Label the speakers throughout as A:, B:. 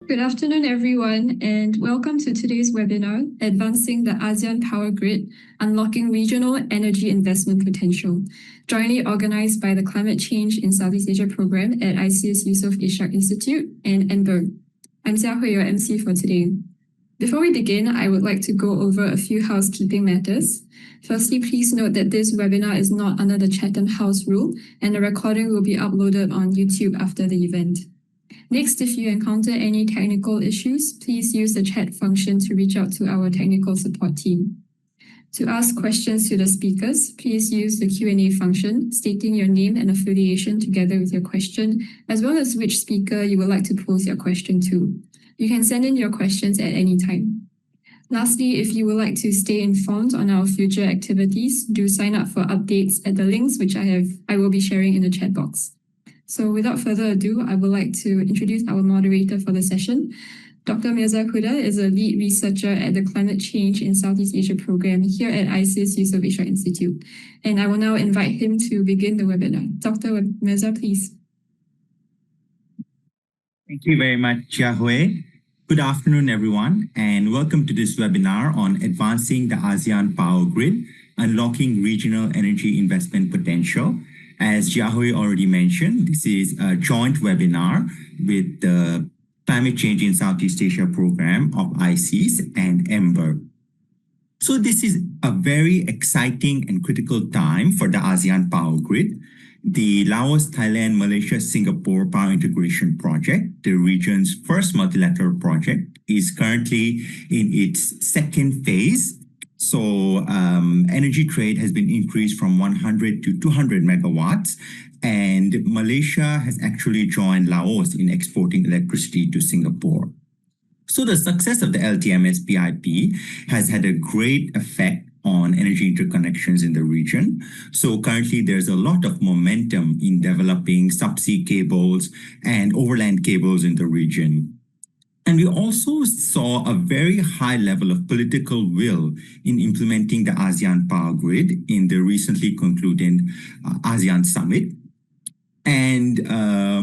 A: Good afternoon, everyone, and welcome to today's webinar, Advancing the ASEAN Power Grid, Unlocking Regional Energy Investment Potential, jointly organized by the Climate Change in Southeast Asia program at ISEAS Yusof Ishak Institute and Ember. I'm Xiahui, your MC for today. Before we begin, I would like to go over a few housekeeping matters. Firstly, please note that this webinar is not under the Chatham House rule, and the recording will be uploaded on YouTube after the event. Next, if you encounter any technical issues, please use the chat function to reach out to our technical support team. To ask questions to the speakers, please use the Q&A function, stating your name and affiliation together with your question, as well as which speaker you would like to pose your question to. You can send in your questions at any time. Lastly, if you would like to stay informed on our future activities, do sign up for updates at the links which I will be sharing in the chat box. So without further ado, I would like to introduce our moderator for the session. Dr. Mirza Huda is a lead researcher at the Climate Change in Southeast Asia program here at ISEAS Yusof Ishak Institute. And I will now invite him to begin the webinar. Dr. Mirza, please.
B: Thank you very much, Xiahui. Good afternoon, everyone, and welcome to this webinar on Advancing the ASEAN Power Grid, Unlocking Regional Energy Investment Potential. As Xiahui already mentioned, this is a joint webinar with the Climate Change in Southeast Asia program of ISEAS and Ember. So this is a very exciting and critical time for the ASEAN Power Grid. The Laos, Thailand, Malaysia, Singapore Power Integration Project, the region's first multilateral project, is currently in its second phase. So energy trade has been increased from 100 to 200 megawatts, and Malaysia has actually joined Laos in exporting electricity to Singapore. So the success of the LTMS PIP has had a great effect on energy interconnections in the region. So currently there's a lot of momentum in developing subsea cables and overland cables in the region. And we also saw a very high level of political will in implementing the ASEAN Power Grid in the recently concluded ASEAN Summit. And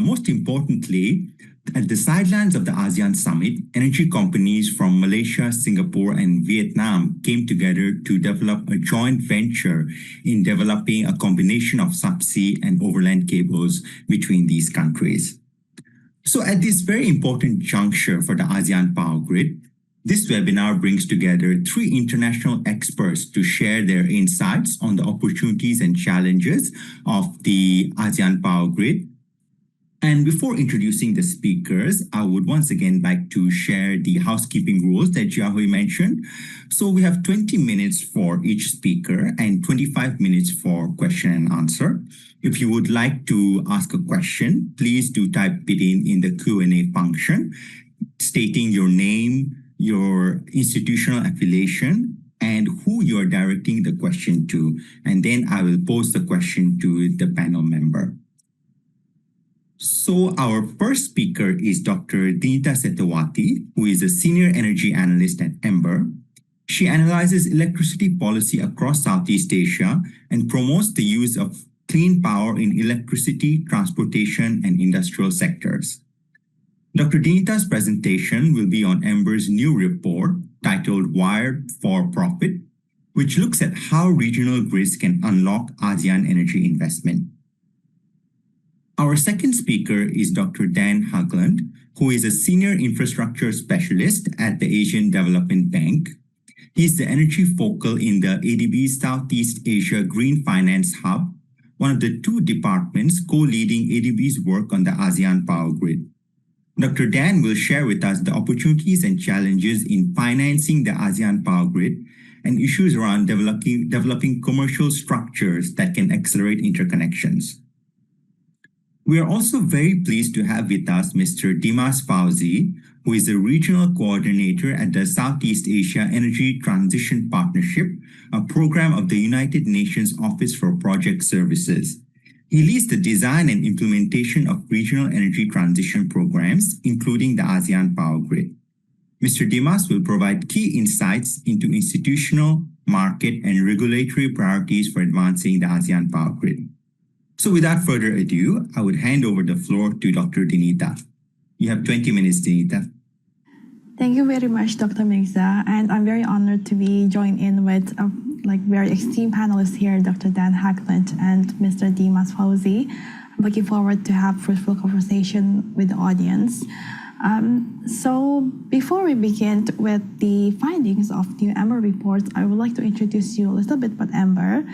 B: most importantly, at the sidelines of the ASEAN Summit, energy companies from Malaysia, Singapore, and Vietnam came together to develop a joint venture in developing a combination of subsea and overland cables between these countries. So at this very important juncture for the ASEAN Power Grid, this webinar brings together three international experts to share their insights on the opportunities and challenges of the ASEAN Power Grid. And before introducing the speakers, I would once again like to share the housekeeping rules that Xiahui mentioned. So we have 20 minutes for each speaker and 25 minutes for question and answer. If you would like to ask a question, please do type it in the Q&A function, stating your name, your institutional affiliation, and who you are directing the question to. And then I will pose the question to the panel member. So our first speaker is Dr. Dinita Setyawati, who is a senior energy analyst at Ember. She analyzes electricity policy across Southeast Asia and promotes the use of clean power in electricity, transportation, and industrial sectors. Dr. Dinita's presentation will be on Ember's new report titled Wired for Profit, which looks at how regional grids can unlock ASEAN energy investment. Our second speaker is Dr. Dan Haglund, who is a senior infrastructure specialist at the Asian Development Bank. He's the energy focal in the ADB's Southeast Asia Green Finance Hub, one of the two departments co-leading ADB's work on the ASEAN Power Grid. Dr. Dan will share with us the opportunities and challenges in financing the ASEAN Power Grid and issues around developing commercial structures that can accelerate interconnections. We are also very pleased to have with us Mr. Dimas Fauzi, who is a regional coordinator at the Southeast Asia Energy Transition Partnership, a program of the United Nations Office for Project Services. He leads the design and implementation of regional energy transition programs, including the ASEAN Power Grid. Mr. Dimas will provide key insights into institutional, market, and regulatory priorities for advancing the ASEAN Power Grid. So without further ado, I would hand over the floor to Dr. Dinita. You have 20 minutes, Dinita.
C: Thank you very much, Dr. Mirza, and I'm very honored to be joined in with very esteemed panelists here, Dr. Dan Haglund and Mr. Dimas Fauzi. I'm looking forward to have fruitful conversation with the audience. So before we begin with the findings of the Ember report, I would like to introduce you a little bit about Ember.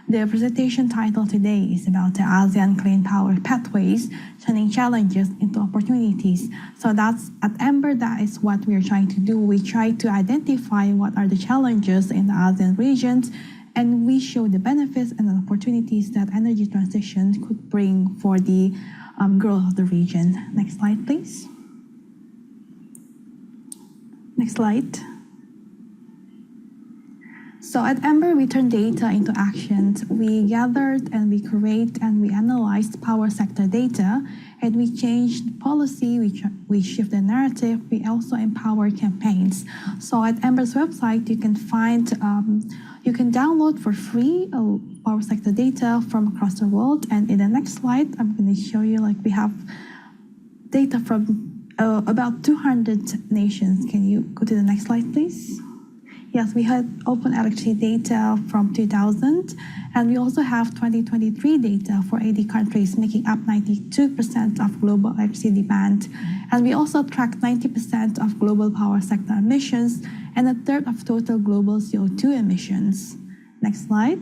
C: The presentation title today is about the ASEAN Clean Power Pathways, turning challenges into opportunities. So that's at Ember, that is what we're trying to do. We try to identify what are the challenges in the ASEAN regions, and we show the benefits and the opportunities that energy transition could bring for the growth of the region. Next slide, please. Next slide. So at Ember, we turn data into actions. We gathered and we curate and we analyzed power sector data, and we changed policy, we shift the narrative, we also empower campaigns. So at Ember's website, you can find, you can download for free power sector data from across the world. And in the next slide, I'm going to show you we have data from about 200 nations. Can you go to the next slide, please? Yes, we had open electricity data from 2000, and we also have 2023 data for 80 countries, making up 92% of global electricity demand. And we also track 90% of global power sector emissions and a third of total global CO2 emissions. Next slide.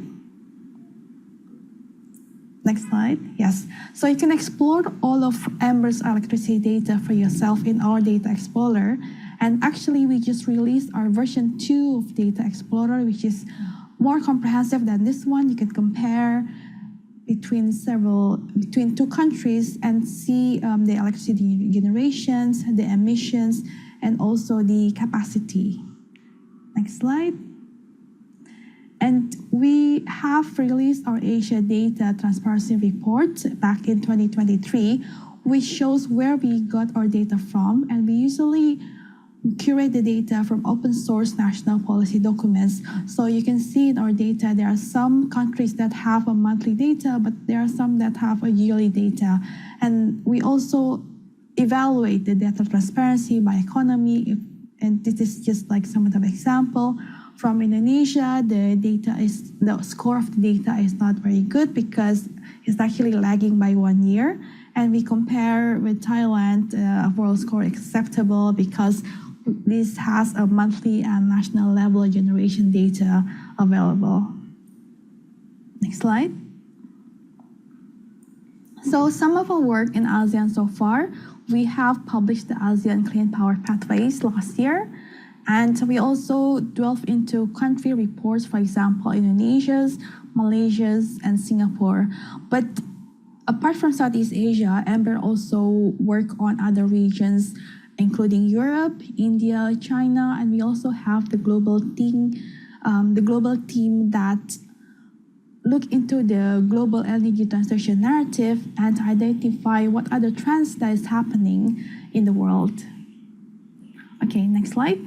C: Next slide. Yes. So you can explore all of Ember's electricity data for yourself in our Data Explorer. And actually, we just released our version 2 of Data Explorer, which is more comprehensive than this one. You can compare between two countries and see the electricity generations, the emissions, and also the capacity. Next slide. And we have released our Asia Data Transparency Report back in 2023, which shows where we got our data from. And we usually curate the data from open source national policy documents. So you can see in our data, there are some countries that have a monthly data, but there are some that have a yearly data. And we also evaluate the data transparency by economy. And this is just some of the example. From Indonesia, the score of the data is not very good because it's actually lagging by 1 year. And we compare with Thailand, overall score acceptable because this has a monthly and national level generation data available. Next slide. So some of our work in ASEAN so far, we have published the ASEAN Clean Power Pathways last year. And we also delve into country reports, for example, Indonesia's, Malaysia's, and Singapore. But apart from Southeast Asia, Ember also work on other regions, including Europe, India, China, and we also have the global team that look into the global energy transition narrative and identify what other trends that is happening in the world. Okay, next slide.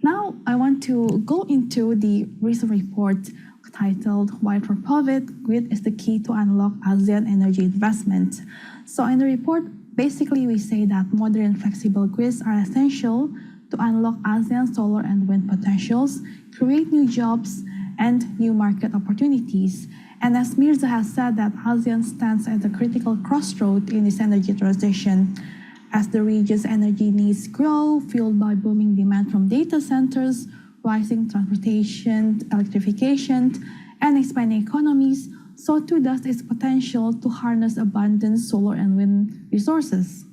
C: Now I want to go into the recent report titled "Why for Profit Grid is the Key to Unlock ASEAN Energy Investment." So in the report, basically we say that modern flexible grids are essential to unlock ASEAN solar and wind potentials, create new jobs and new market opportunities. And as Mirza has said, that ASEAN stands at a critical crossroad in this energy transition. As the region's energy needs grow, fueled by booming demand from data centers, rising transportation, electrification, and expanding economies, so too does its potential to harness abundant solar and wind resources.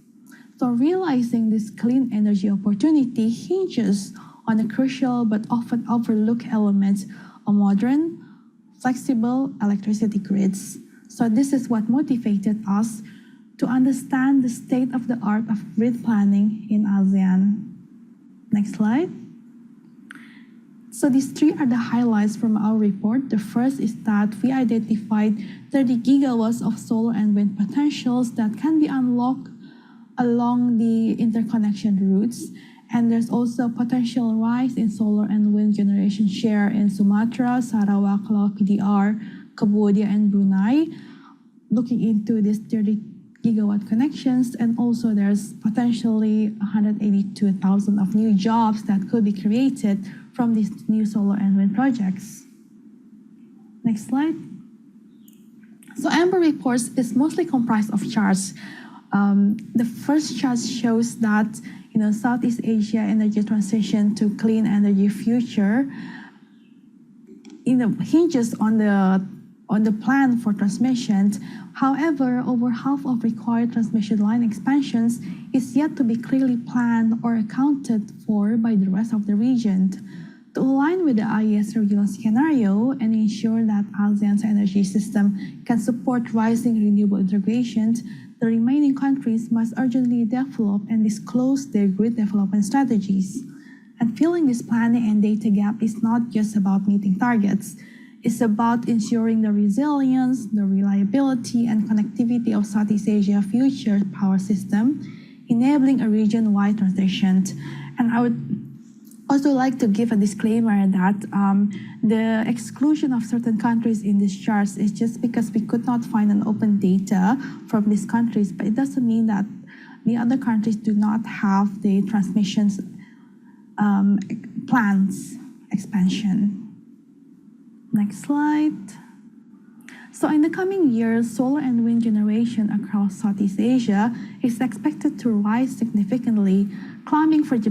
C: So realizing this clean energy opportunity hinges on a crucial but often overlooked element of modern, flexible electricity grids. So this is what motivated us to understand the state of the art of grid planning in ASEAN. Next slide. So these three are the highlights from our report. The first is that we identified 30 gigawatts of solar and wind potentials that can be unlocked along the interconnection routes. And there's also a potential rise in solar and wind generation share in Sumatra, Sarawak, Laos, PDR, Cambodia, and Brunei. Looking into these 30 gigawatt connections, and also there's potentially 182,000 of new jobs that could be created from these new solar and wind projects. Next slide. So Ember reports is mostly comprised of charts. The first chart shows that Southeast Asia energy transition to clean energy future hinges on the plan for transmission. However, over half of required transmission line expansions is yet to be clearly planned or accounted for by the rest of the region. To align with the IES regional scenario and ensure that ASEAN's energy system can support rising renewable integration, the remaining countries must urgently develop and disclose their grid development strategies. And filling this planning and data gap is not just about meeting targets. It's about ensuring the resilience, the reliability, and connectivity of Southeast Asia's future power system, enabling a region-wide transition. And I would also like to give a disclaimer that the exclusion of certain countries in these charts is just because we could not find an open data from these countries, but it doesn't mean that the other countries do not have the transmissions plans expansion. Next slide. So in the coming years, solar and wind generation across Southeast Asia is expected to rise significantly, climbing from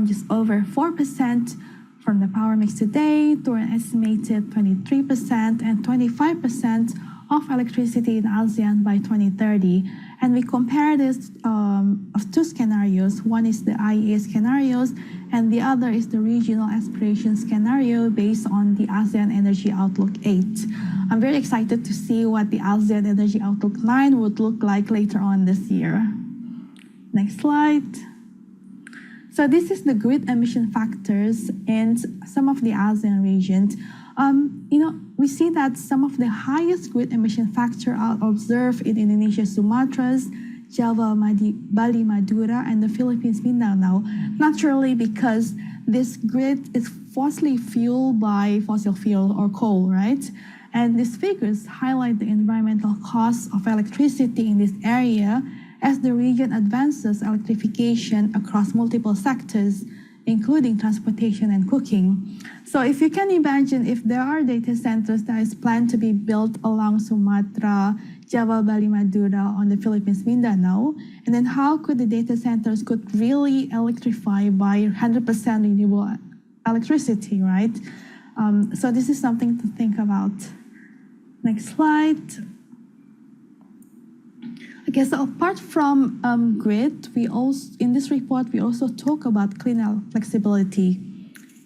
C: just over 4% from the power mix today to an estimated 23% and 25% of electricity in ASEAN by 2030. And we compare this of two scenarios. One is the IEA scenarios, and the other is the regional aspiration scenario based on the ASEAN Energy Outlook 8. I'm very excited to see what the ASEAN Energy Outlook 9 would look like later on this year. Next slide. So this is the grid emission factors in some of the ASEAN regions. We see that some of the highest grid emission factor are observed in Indonesia, Sumatras, Java, Bali, Madura, and the Philippines, Mindanao. Naturally, because this grid is fossily fueled by fossil fuel or coal, right? And these figures highlight the environmental costs of electricity in this area as the region advances electrification across multiple sectors, including transportation and cooking. So if you can imagine, if there are data centers that is planned to be built along Sumatra, Java, Bali, Madura on the Philippines, Mindanao, and then how could the data centers could really electrify by 100% renewable electricity, right? So this is something to think about. Next slide. Okay, so apart from grid, in this report we also talk about clean flexibility.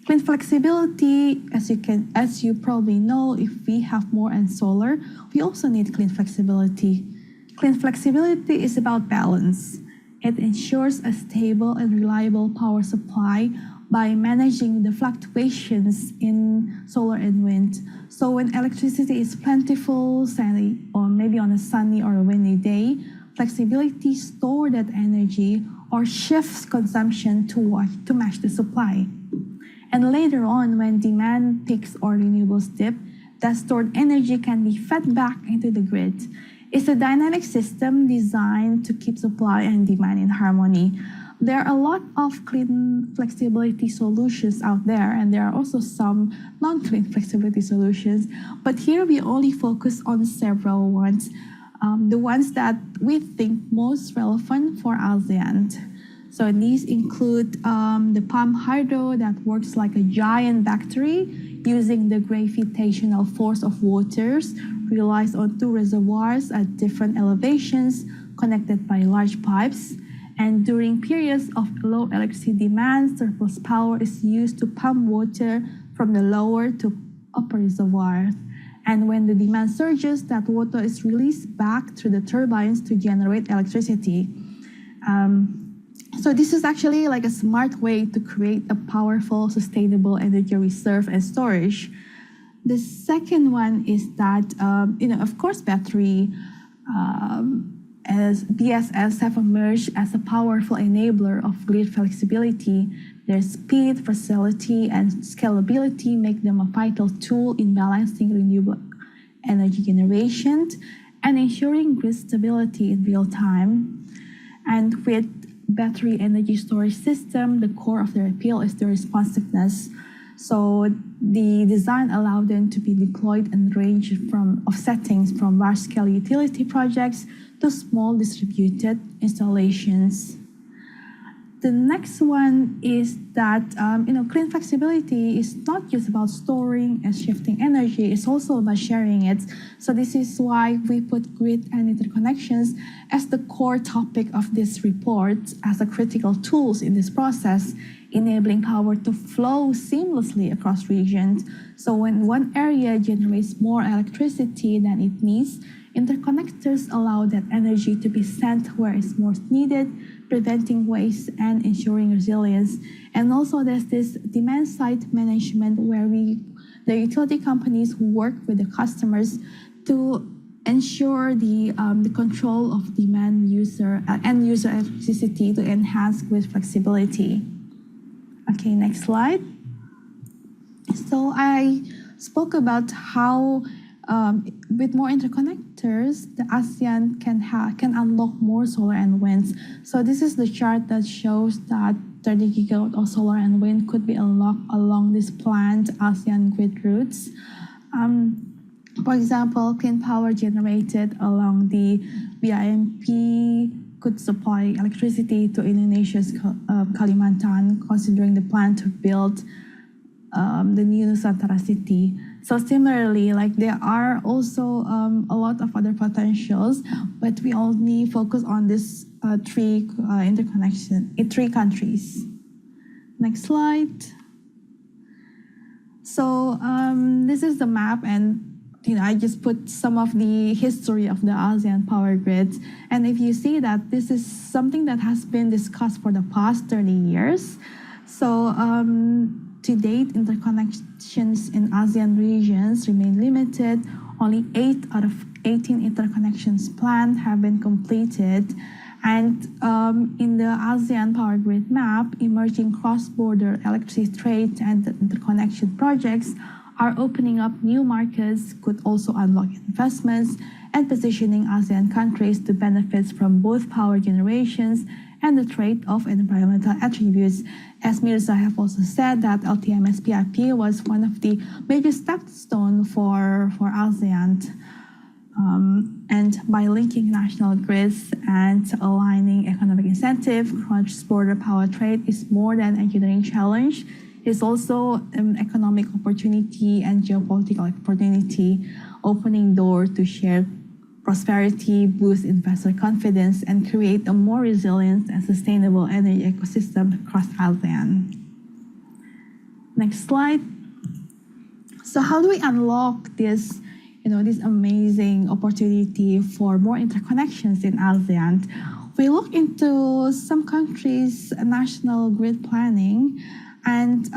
C: Clean flexibility, as you probably know, if we have more and solar, we also need clean flexibility. Clean flexibility is about balance. It ensures a stable and reliable power supply by managing the fluctuations in solar and wind. So when electricity is plentiful, or maybe on a sunny or a windy day, flexibility stores that energy or shifts consumption to match the supply. And later on, when demand peaks or renewables dip, that stored energy can be fed back into the grid. It's a dynamic system designed to keep supply and demand in harmony. There are a lot of clean flexibility solutions out there, and there are also some non-clean flexibility solutions. But here we only focus on several ones, the ones that we think most relevant for ASEAN. So these include the pump hydro that works like a giant battery using the gravitational force of waters, relies on two reservoirs at different elevations connected by large pipes. And during periods of low electricity demand, surplus power is used to pump water from the lower to upper reservoir. And when the demand surges, that water is released back through the turbines to generate electricity. So this is actually like a smart way to create a powerful, sustainable energy reserve and storage. The second one is that, of course, battery as BSS have emerged as a powerful enabler of grid flexibility. Their speed, versatility, and scalability make them a vital tool in balancing renewable energy generation. and ensuring grid stability in real time. And with battery energy storage system, the core of their appeal is the responsiveness. So the design allowed them to be deployed in range of settings from large-scale utility projects to small distributed installations. The next one is that clean flexibility is not just about storing and shifting energy, it's also about sharing it. So this is why we put grid and interconnections as the core topic of this report as a critical tools in this process, enabling power to flow seamlessly across regions. So when one area generates more electricity than it needs, interconnectors allow that energy to be sent where it's most needed, preventing waste and ensuring resilience. And also there's this demand side management where the utility companies work with the customers to ensure the control of demand end user electricity to enhance grid flexibility. Okay, next slide. So I spoke about how with more interconnectors, the ASEAN can unlock more solar and wind. So this is the chart that shows that 30 gigawatt of solar and wind could be unlocked along these planned ASEAN grid routes. For example, clean power generated along the BIMP could supply electricity to Indonesia's Kalimantan, considering the plan to build the new Nusantara city. So similarly, there are also a lot of other potentials, but we only focus on this three interconnection in 3 countries. Next slide. So this is the map, and I just put some of the history of the ASEAN Power Grid. And if you see that this is something that has been discussed for the past 30 years. So to date, interconnections in ASEAN regions remain limited. Only 8 out of 18 interconnections planned have been completed. And in the ASEAN Power Grid map, emerging cross-border electricity trade and interconnection projects are opening up new markets, could also unlock investments, and positioning ASEAN countries to benefit from both power generations and the trade of environmental attributes. As Mirza have also said, that LTMS PIP was one of the major stepping stones for ASEAN. And by linking national grids and aligning economic incentive, cross-border power trade is more than an engineering challenge. It's also an economic opportunity and geopolitical opportunity, opening doors to shared prosperity, boost investor confidence, and create a more resilient and sustainable energy ecosystem across ASEAN. Next slide. So how do we unlock this amazing opportunity for more interconnections in ASEAN? We look into some countries' national grid planning, and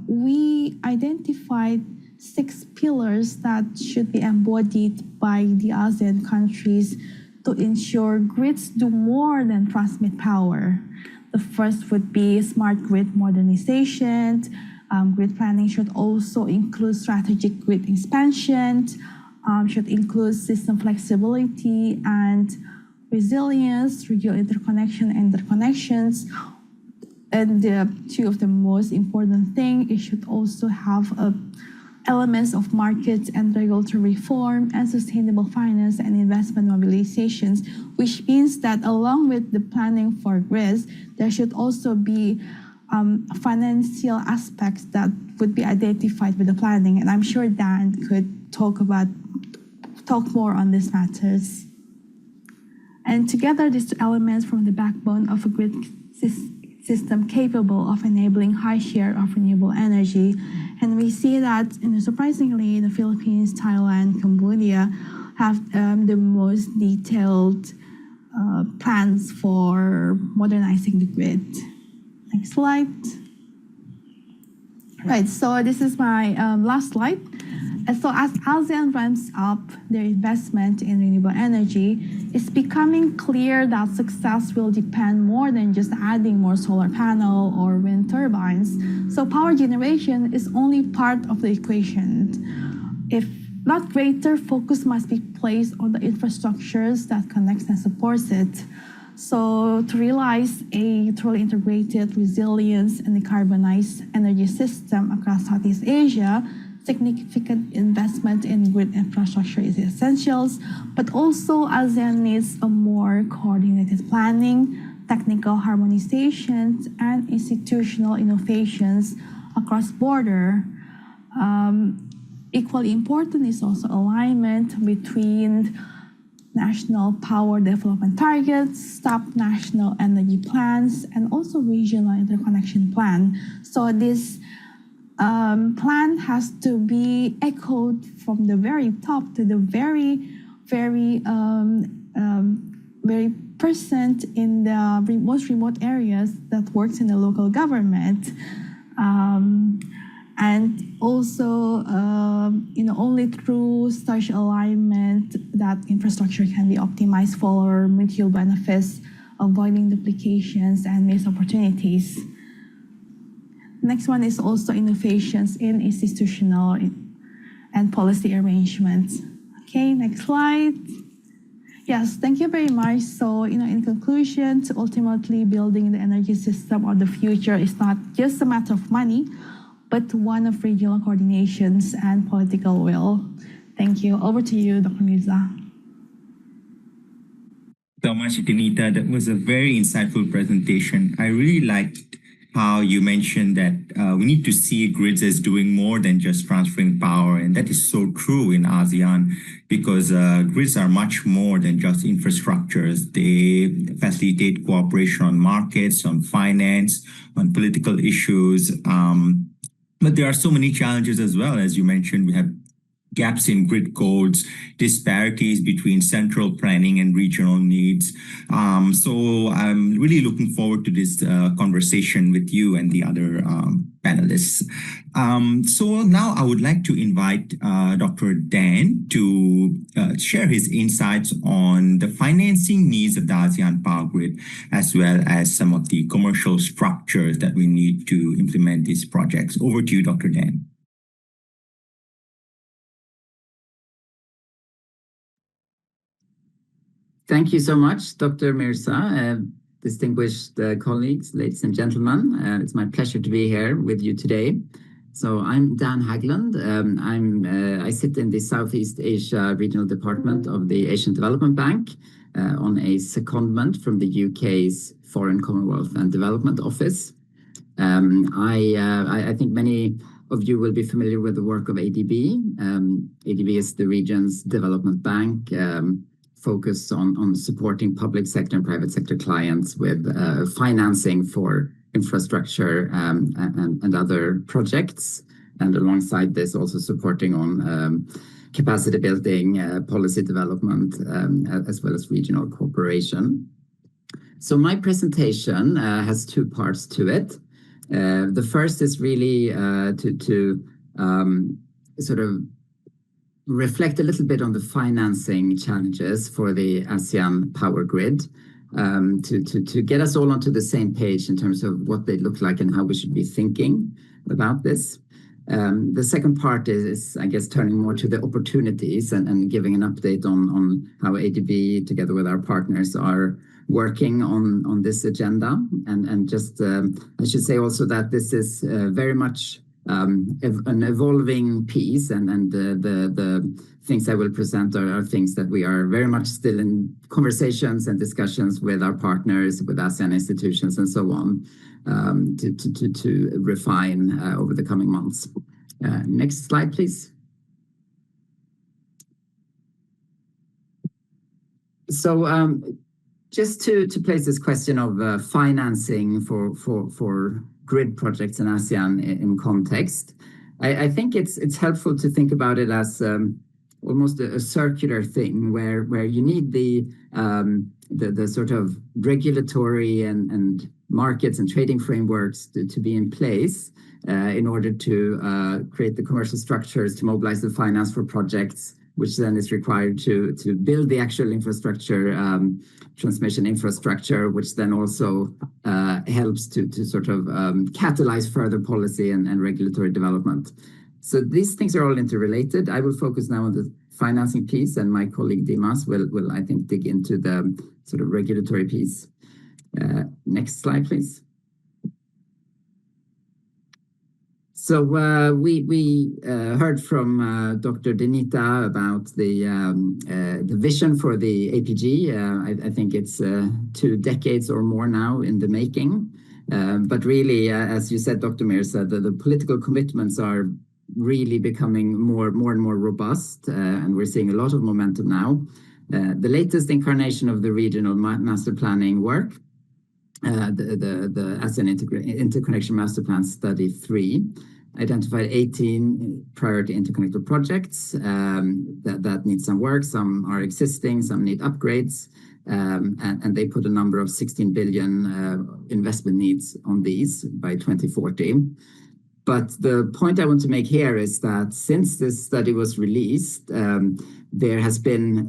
C: we identified 6 pillars that should be embodied by the ASEAN countries to ensure grids do more than transmit power. The first would be smart grid modernization. Grid planning should also include strategic grid expansion, should include system flexibility and resilience, regional interconnection and interconnections. And the 2 of the most important thing, it should also have elements of market and regulatory reform and sustainable finance and investment mobilizations, which means that along with the planning for grids, there should also be financial aspects that would be identified with the planning. And I'm sure Dan could talk more on these matters. And together, these 2 elements form the backbone of a grid system capable of enabling high share of renewable energy. And we see that, surprisingly, the Philippines, Thailand, Cambodia have the most detailed plans for modernizing the grid. Next slide. Right, so this is my last slide. So as ASEAN ramps up their investment in renewable energy, it's becoming clear that success will depend more than just adding more solar panel or wind turbines. So power generation is only part of the equation. If Not greater focus must be placed on the infrastructures that connects and supports it. So to realize a truly integrated, resilient, and decarbonized energy system across Southeast Asia, significant investment in grid infrastructure is essential, but also ASEAN needs a more coordinated planning, technical harmonizations, and institutional innovations across border. Equally important is also alignment between national power development targets, national energy plans, and also regional interconnection plan. So this plan has to be echoed from the very top to the very present in the most remote areas that works in the local government. And also, only through such alignment that infrastructure can be optimized for mutual benefits, avoiding duplications and missed opportunities. Next one is also innovations in institutional and policy arrangements. Okay, next slide. Yes, thank you very much. So, in conclusion, to ultimately building the energy system of the future is not just a matter of money, but one of regional coordinations and political will. Thank you. Over to you, Dr. Mirza.
B: So much, Dinita. That was a very insightful presentation. I really liked how you mentioned that we need to see grids as doing more than just transferring power. And that is so true in ASEAN because grids are much more than just infrastructures. They facilitate cooperation on markets, on finance, on political issues. But there are so many challenges as well. As you mentioned, we have gaps in grid codes, disparities between central planning and regional needs. So I'm really looking forward to this conversation with you and the other panelists. So now I would like to invite Dr. Dan to share his insights on the financing needs of the ASEAN Power Grid, as well as some of the commercial structures that we need to implement these projects. Over to you, Dr. Dan.
D: Thank you so much, Dr. Mirza, distinguished colleagues, ladies and gentlemen. It's my pleasure to be here with you today. So I'm Dan Haglund. I sit in the Southeast Asia Regional Department of the Asian Development Bank on a secondment from the UK's Foreign Commonwealth and Development Office. I think many of you will be familiar with the work of ADB. ADB is the region's development bank, focused on supporting public sector and private sector clients with financing for infrastructure and other projects. And alongside this, also supporting on capacity building, policy development, as well as regional cooperation. So my presentation has two parts to it. The first is really to sort of reflect a little bit on the financing challenges for the ASEAN Power Grid, to get us all onto the same page in terms of what they look like and how we should be thinking about this. The second part is, I guess, turning more to the opportunities and giving an update on how ADB, together with our partners, are working on this agenda. And just, I should say also that this is very much an evolving piece, and the things I will present are things that we are very much still in conversations and discussions with our partners, with ASEAN institutions and so on, to refine over the coming months. Next slide, please. So just to place this question of financing for grid projects in ASEAN in context, I think it's helpful to think about it as almost a circular thing where you need the sort of regulatory and markets and trading frameworks to be in place in order to create the commercial structures to mobilize the finance for projects, which then is required to build the actual infrastructure, transmission infrastructure, which then also helps to sort of catalyze further policy and regulatory development. So these things are all interrelated. I will focus now on the financing piece, and my colleague Dimas will I think, dig into the sort of regulatory piece. Next slide, please. So we heard from Dr. Dinita about the vision for the APG. I think it's 2 decades or more now in the making. But really, as you said, Dr. Mirza, the political commitments are really becoming more and more robust, and we're seeing a lot of momentum now. The latest incarnation of the regional master planning work, the ASEAN Interconnection Master Plan Study 3, identified 18 priority interconnector projects that need some work. Some are existing, some need upgrades, and they put a number of 16 billion investment needs on these by 2040. But the point I want to make here is that since this study was released, there has been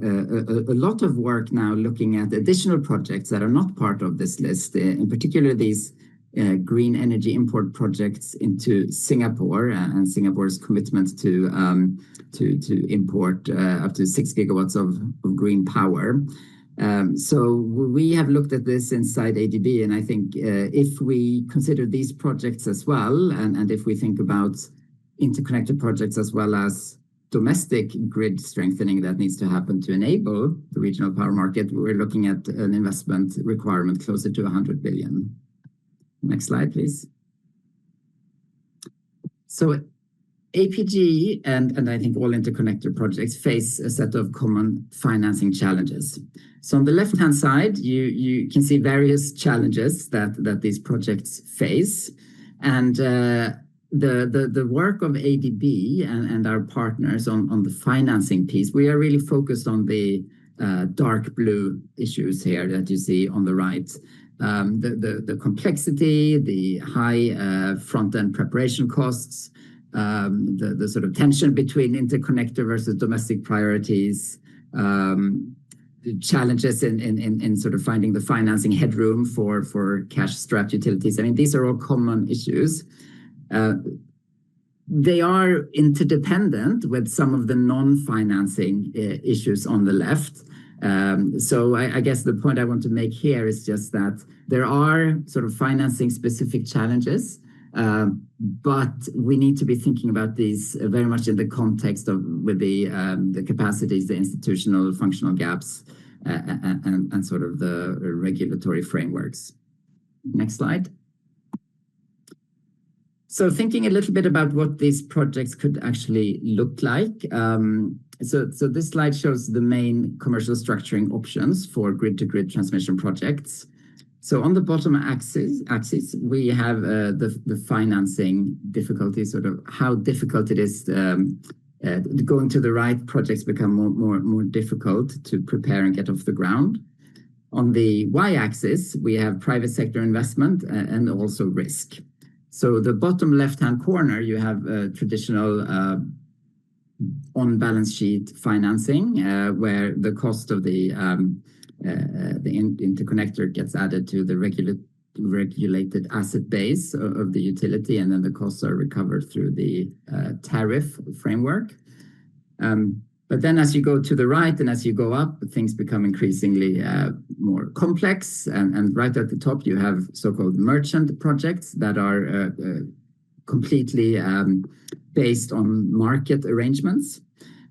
D: a lot of work now looking at additional projects that are not part of this list, in particular these green energy import projects into Singapore, and Singapore's commitment to import up to 6 gigawatts of green power. So we have looked at this inside ADB, and I think if we consider these projects as well, and if we think about interconnected projects as well as domestic grid strengthening that needs to happen to enable the regional power market, we're looking at an investment requirement closer to 100 billion. Next slide, please. So APG and I think all interconnector projects face a set of common financing challenges. So on the left-hand side, you can see various challenges that these projects face. And the work of ADB and our partners on the financing piece, we are really focused on the dark blue issues here that you see on the right. The complexity, the high front-end preparation costs, the sort of tension between interconnector versus domestic priorities, the challenges in sort of finding the financing headroom for cash-strapped utilities. I mean, these are all common issues. They are interdependent with some of the non-financing issues on the left. So I guess the point I want to make here is just that there are sort of financing specific challenges, but we need to be thinking about these very much in the context of with the capacities, the institutional functional gaps, and sort of the regulatory frameworks. Next slide. So thinking a little bit about what these projects could actually look like. So this slide shows the main commercial structuring options for grid-to-grid transmission projects. So on the bottom axis we have the financing difficulty, sort of how difficult it is. Going to the right, projects become more difficult to prepare and get off the ground. On the y-axis, we have private sector investment and also risk. So the bottom left-hand corner, you have traditional on-balance sheet financing, where the cost of the interconnector gets added to the regulated asset base of the utility, and then the costs are recovered through the tariff framework. But then as you go to the right and as you go up, things become increasingly more complex. And right at the top, you have so-called merchant projects that are completely based on market arrangements.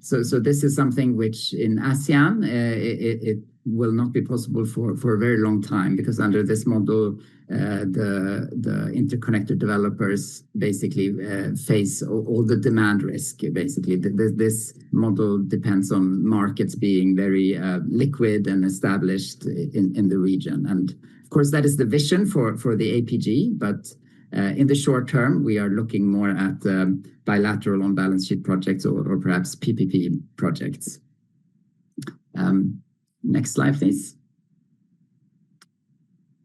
D: So this is something which in ASEAN, it will not be possible for a very long time, because under this model, the interconnector developers basically face all the demand risk. Basically, this model depends on markets being very liquid and established in the region. And of course, that is the vision for the APG, but in the short term, we are looking more at bilateral on-balance sheet projects or perhaps PPP projects. Next slide, please.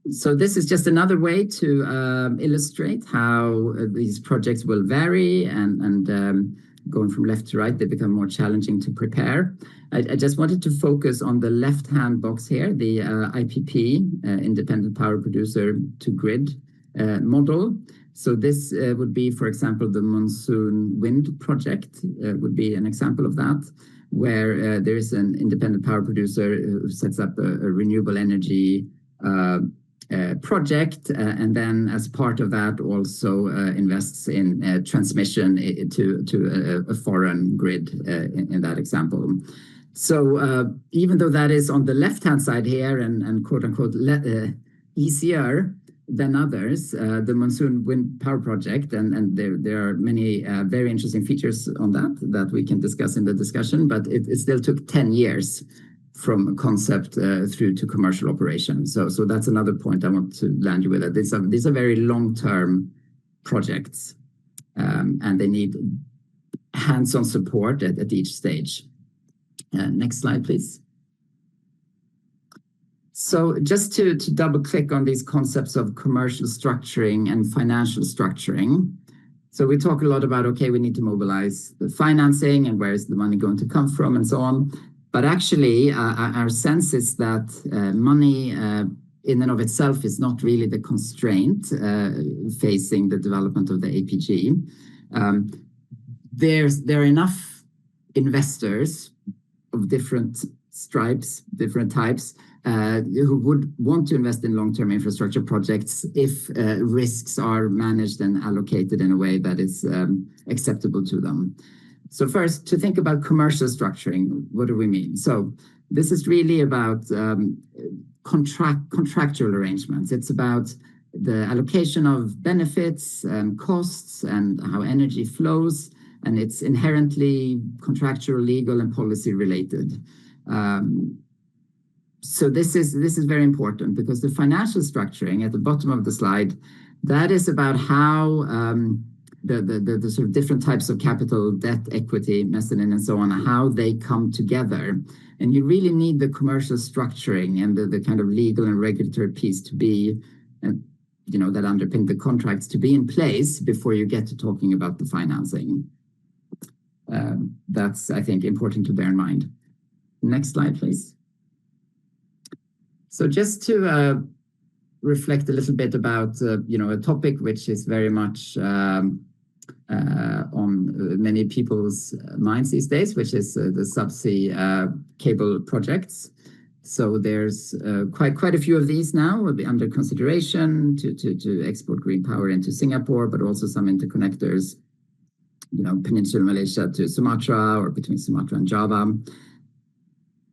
D: So this is just another way to illustrate how these projects will vary, and going from left to right, they become more challenging to prepare. I just wanted to focus on the left-hand box here, the IPP, Independent Power Producer to Grid model, So this would be, for example, the monsoon wind project would be an example of that, where there is an independent power producer who sets up a renewable energy project, and then as part of that also invests in transmission to a foreign grid in that example. So even though that is on the left-hand side here and quote-unquote easier than others, the monsoon wind power project, and there are many very interesting features on that we can discuss in the discussion, but it still took 10 years from concept through to commercial operation. So that's another point I want to land you with. These are very long-term projects, and they need hands-on support at each stage. Next slide, please. So just to double-click on these concepts of commercial structuring and financial structuring. So we talk a lot about, okay, we need to mobilize the financing and where is the money going to come from and so on. But actually, our sense is that money in and of itself is not really the constraint facing the development of the APG. There are enough investors of different stripes, different types, who would want to invest in long-term infrastructure projects if risks are managed and allocated in a way that is acceptable to them. So first, to think about commercial structuring, what do we mean? So this is really about contractual arrangements. It's about the allocation of benefits and costs and how energy flows, and it's inherently contractual, legal, and policy related. So this is very important because the financial structuring at the bottom of the slide, that is about how the sort of different types of capital, debt, equity, mezzanine, and so on, how they come together. And you really need the commercial structuring and the kind of legal and regulatory piece to be, that underpin the contracts to be in place before you get to talking about the financing. That's, I think, important to bear in mind. Next slide, please. So just to reflect a little bit about, a topic which is very much on many people's minds these days, which is the subsea cable projects. So there's quite a few of these now will be under consideration to export green power into Singapore, but also some interconnectors, Peninsular Malaysia to Sumatra or between Sumatra and Java.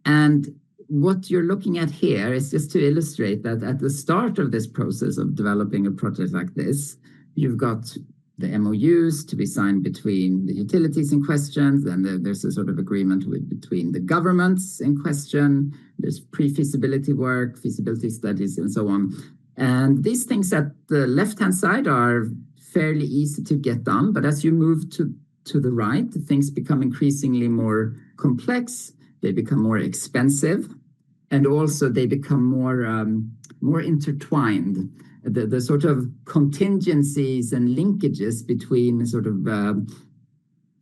D: And what you're looking at here is just to illustrate that at the start of this process of developing a project like this, you've got the MOUs to be signed between the utilities in question, and there's a sort of agreement between the governments in question, there's pre-feasibility work, feasibility studies, and so on. And these things at the left-hand side are fairly easy to get done, but as you move to the right, things become increasingly more complex, they become more expensive, and also they become more intertwined. The sort of contingencies and linkages between sort of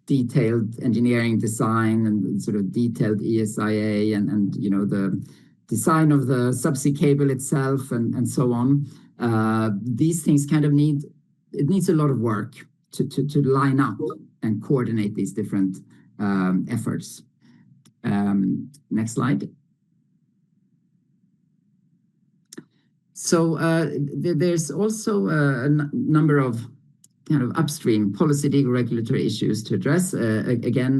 D: detailed engineering design and sort of detailed ESIA and the design of the subsea cable itself and so on. These things kind of needs a lot of work to line up and coordinate these different efforts. Next slide. So there's also a number of kind of upstream policy, legal, regulatory issues to address. Again,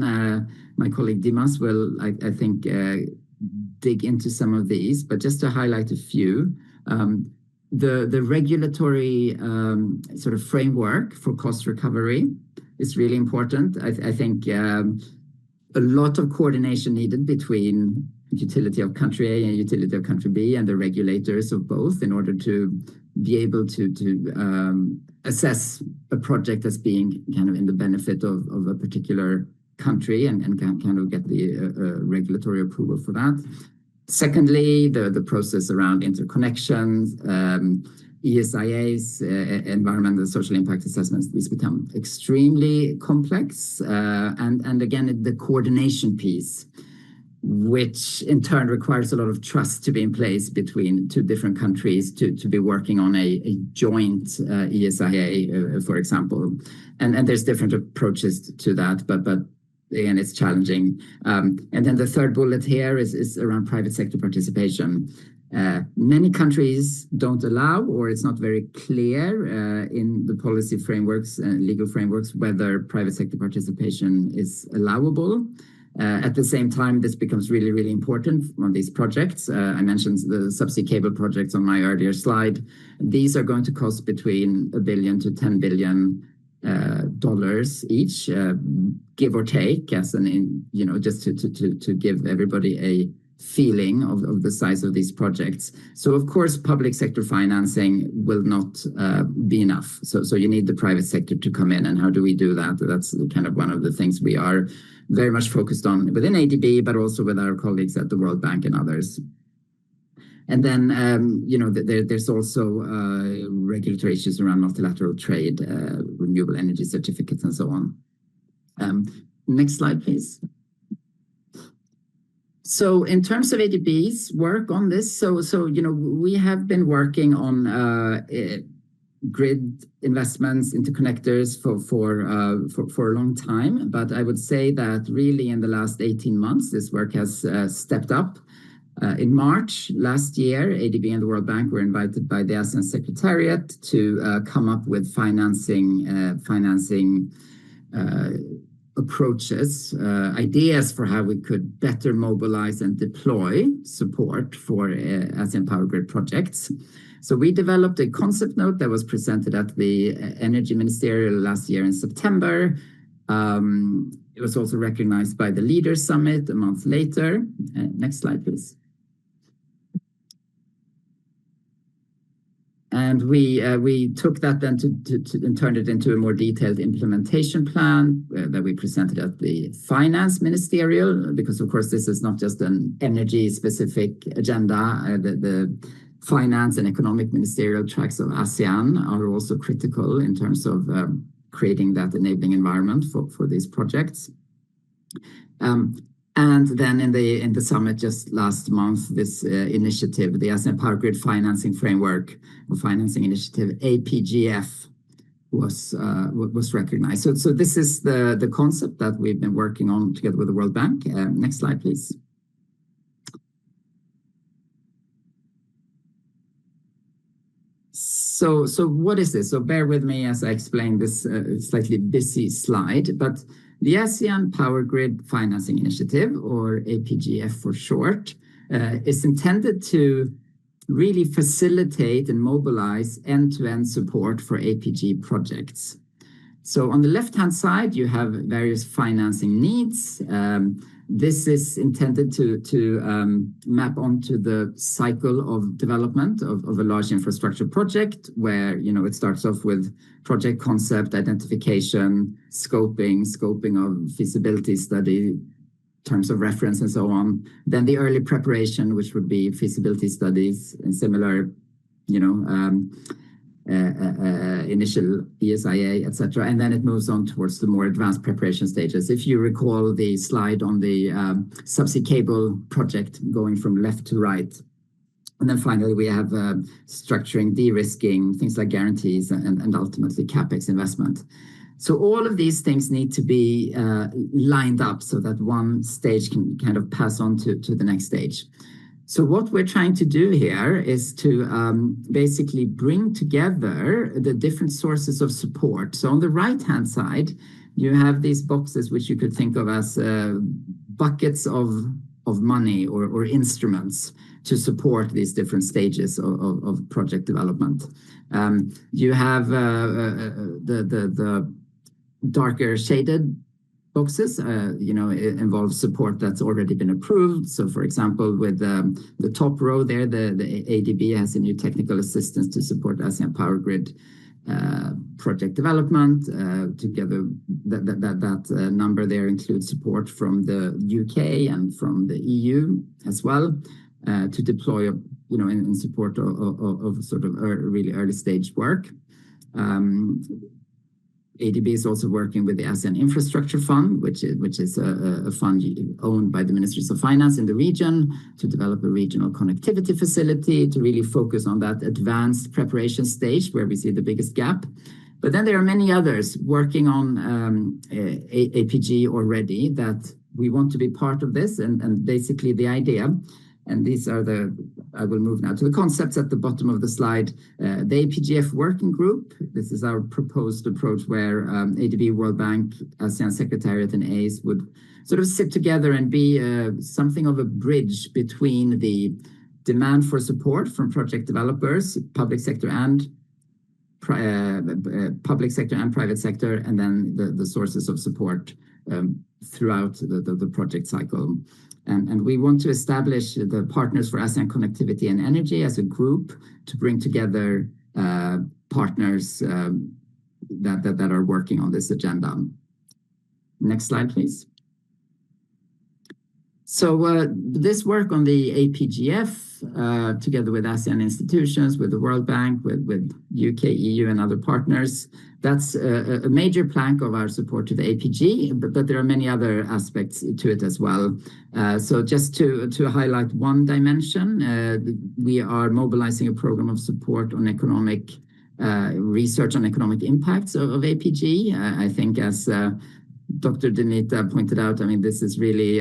D: my colleague Dimas will, I think, dig into some of these, but just to highlight a few. The regulatory sort of framework for cost recovery is really important. I think a lot of coordination needed between utility of country A and utility of country B and the regulators of both in order to be able to assess a project as being kind of in the benefit of a particular country and kind of get the regulatory approval for that. Secondly, the process around interconnections, ESIAs, environmental and social impact assessments, these become extremely complex. And again, the coordination piece. which in turn requires a lot of trust to be in place between two different countries to be working on a joint ESIA, for example. And there's different approaches to that, but again, it's challenging. And then the third bullet here is around private sector participation. Many countries don't allow, or it's not very clear in the policy frameworks and legal frameworks whether private sector participation is allowable. At the same time, this becomes really, really important on these projects. I mentioned the subsea cable projects on my earlier slide. These are going to cost between $1 billion to $10 billion each, give or take, as just to give everybody a feeling of the size of these projects. So of course, public sector financing will not be enough. So you need the private sector to come in. And how do we do that? That's kind of one of the things we are very much focused on within ADB, but also with our colleagues at the World Bank and others. And then, there's also regulatory issues around multilateral trade, renewable energy certificates, and so on. Next slide, please. So in terms of ADB's work on this, we have been working on grid investments, interconnectors for a long time. But I would say that really in the last 18 months, this work has stepped up. In March last year, ADB and the World Bank were invited by the ASEAN Secretariat to come up with financing approaches, ideas for how we could better mobilize and deploy support for ASEAN Power Grid projects. So we developed a concept note that was presented at the Energy Ministerial last year in September. It was also recognized by the Leaders Summit a month later. Next slide, please. And we took that then and turned it into a more detailed implementation plan that we presented at the Finance Ministerial, because of course this is not just an energy-specific agenda. The finance and economic ministerial tracks of ASEAN are also critical in terms of creating that enabling environment for these projects. And then in the summit just last month, this initiative, the ASEAN Power Grid Financing Framework or Financing Initiative, APGF, was recognized. So this is the concept that we've been working on together with the World Bank. Next slide, please. So what is this? So bear with me as I explain this slightly busy slide, but the ASEAN Power Grid Financing Initiative, or APGF for short, is intended to really facilitate and mobilize end-to-end support for APG projects. So on the left-hand side, you have various financing needs. This is intended to map onto the cycle of development of a large infrastructure project, where it starts off with project concept, identification, scoping of feasibility study, terms of reference, and so on. Then the early preparation, which would be feasibility studies and similar, initial ESIA, etc. And then it moves on towards the more advanced preparation stages. If you recall the slide on the subsea cable project going from left to right. And then finally, we have structuring, de-risking, things like guarantees, and ultimately CapEx investment. So all of these things need to be lined up so that one stage can kind of pass on to the next stage. So what we're trying to do here is to basically bring together the different sources of support. So on the right-hand side, you have these boxes, which you could think of as buckets of money or instruments to support these different stages of project development. You have the darker shaded boxes, it involves support that's already been approved. So for example, with the top row there, the ADB has a new technical assistance to support ASEAN Power Grid project development. Together, that number there includes support from the UK and from the EU as well, to deploy, in support of sort of really early stage work. ADB is also working with the ASEAN Infrastructure Fund, which is a fund owned by the Ministries of Finance in the region to develop a regional connectivity facility to really focus on that advanced preparation stage where we see the biggest gap. But then there are many others working on APG already that we want to be part of this, and basically the idea, and these are I will move now to the concepts at the bottom of the slide. The APGF working group, this is our proposed approach where ADB, World Bank, ASEAN Secretariat and ACE would sort of sit together and be something of a bridge between the demand for support from project developers, public sector and private sector, and then the sources of support throughout the project cycle. And we want to establish the Partners for ASEAN Connectivity and Energy as a group to bring together partners that are working on this agenda. Next slide, please. So this work on the APGF, together with ASEAN institutions, with the World Bank, with UK, EU, and other partners, that's a major plank of our support to the APG, but there are many other aspects to it as well. So just to highlight one dimension, we are mobilizing a program of support on economic research on economic impacts of APG. I think as Dr. Dinita pointed out, I mean, this is really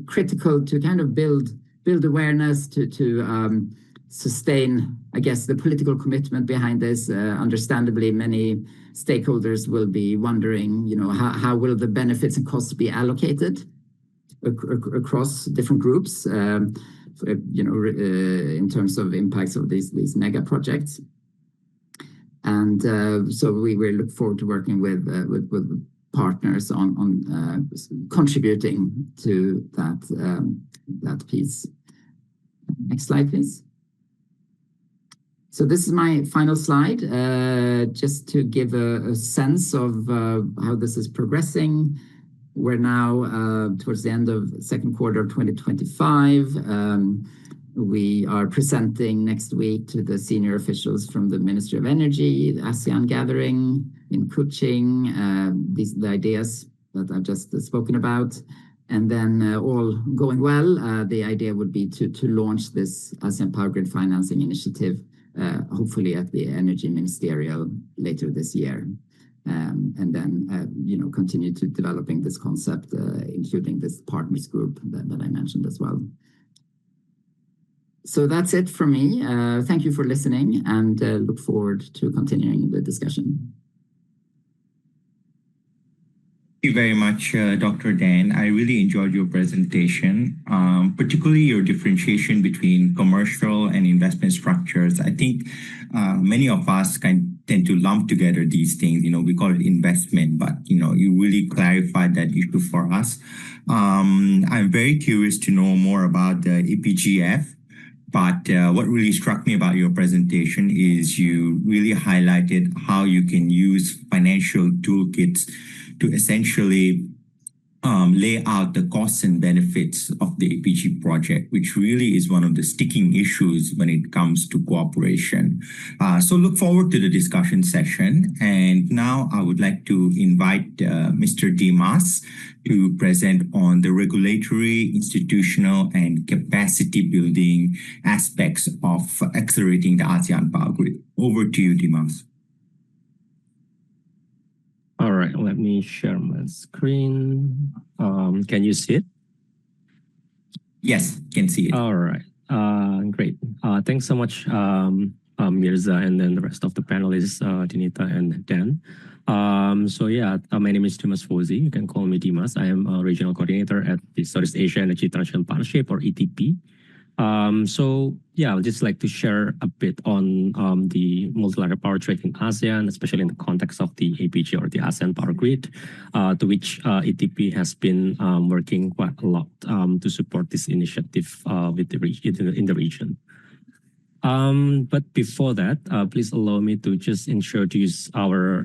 D: critical to kind of build awareness, to sustain, I guess, the political commitment behind this. Understandably, many stakeholders will be wondering, you know, how will the benefits and costs be allocated across different groups, you know, in terms of impacts of these mega projects. And so we look forward to working with partners on contributing to that piece. Next slide, please. So this is my final slide, just to give a sense of how this is progressing. We're now towards the end of the second quarter of 2025. We are presenting next week to the senior officials from the Ministry of Energy, the ASEAN gathering in Kuching, the ideas that I've just spoken about. And then all going well, the idea would be to launch this ASEAN Power Grid financing initiative, hopefully at the Energy Ministerial later this year. And then, you know, continue to developing this concept, including this partners group that I mentioned as well. So that's it from me. Thank you for listening, and look forward to continuing the discussion.
B: Thank you very much, Dr. Dan. I really enjoyed your presentation, particularly your differentiation between commercial and investment structures. I think many of us tend to lump together these things. You know, we call it investment, but, you know, you really clarified that issue for us. I'm very curious to know more about the APGF. But what really struck me about your presentation is you really highlighted how you can use financial toolkits to essentially lay out the costs and benefits of the APG project, which really is one of the sticking issues when it comes to cooperation. So look forward to the discussion session. And now I would like to invite Mr. Dimas to present on the regulatory, institutional, and capacity building aspects of accelerating the ASEAN Power Grid. Over to you, Dimas.
E: All right, let me share my screen. Can you see it?
B: Yes, can see it.
E: All right, great. Thanks so much, Mirza, and then the rest of the panelists, Dinita and Dan. So yeah, my name is Dimas Fauzi. You can call me Dimas. I am a regional coordinator at the Southeast Asia Energy Transition Partnership, or ETP. So yeah, I'd just like to share a bit on the multilateral power trade in ASEAN, especially in the context of the APG, or the ASEAN Power Grid, to which ETP has been working quite a lot to support this initiative with in the region. But before that, please allow me to just introduce our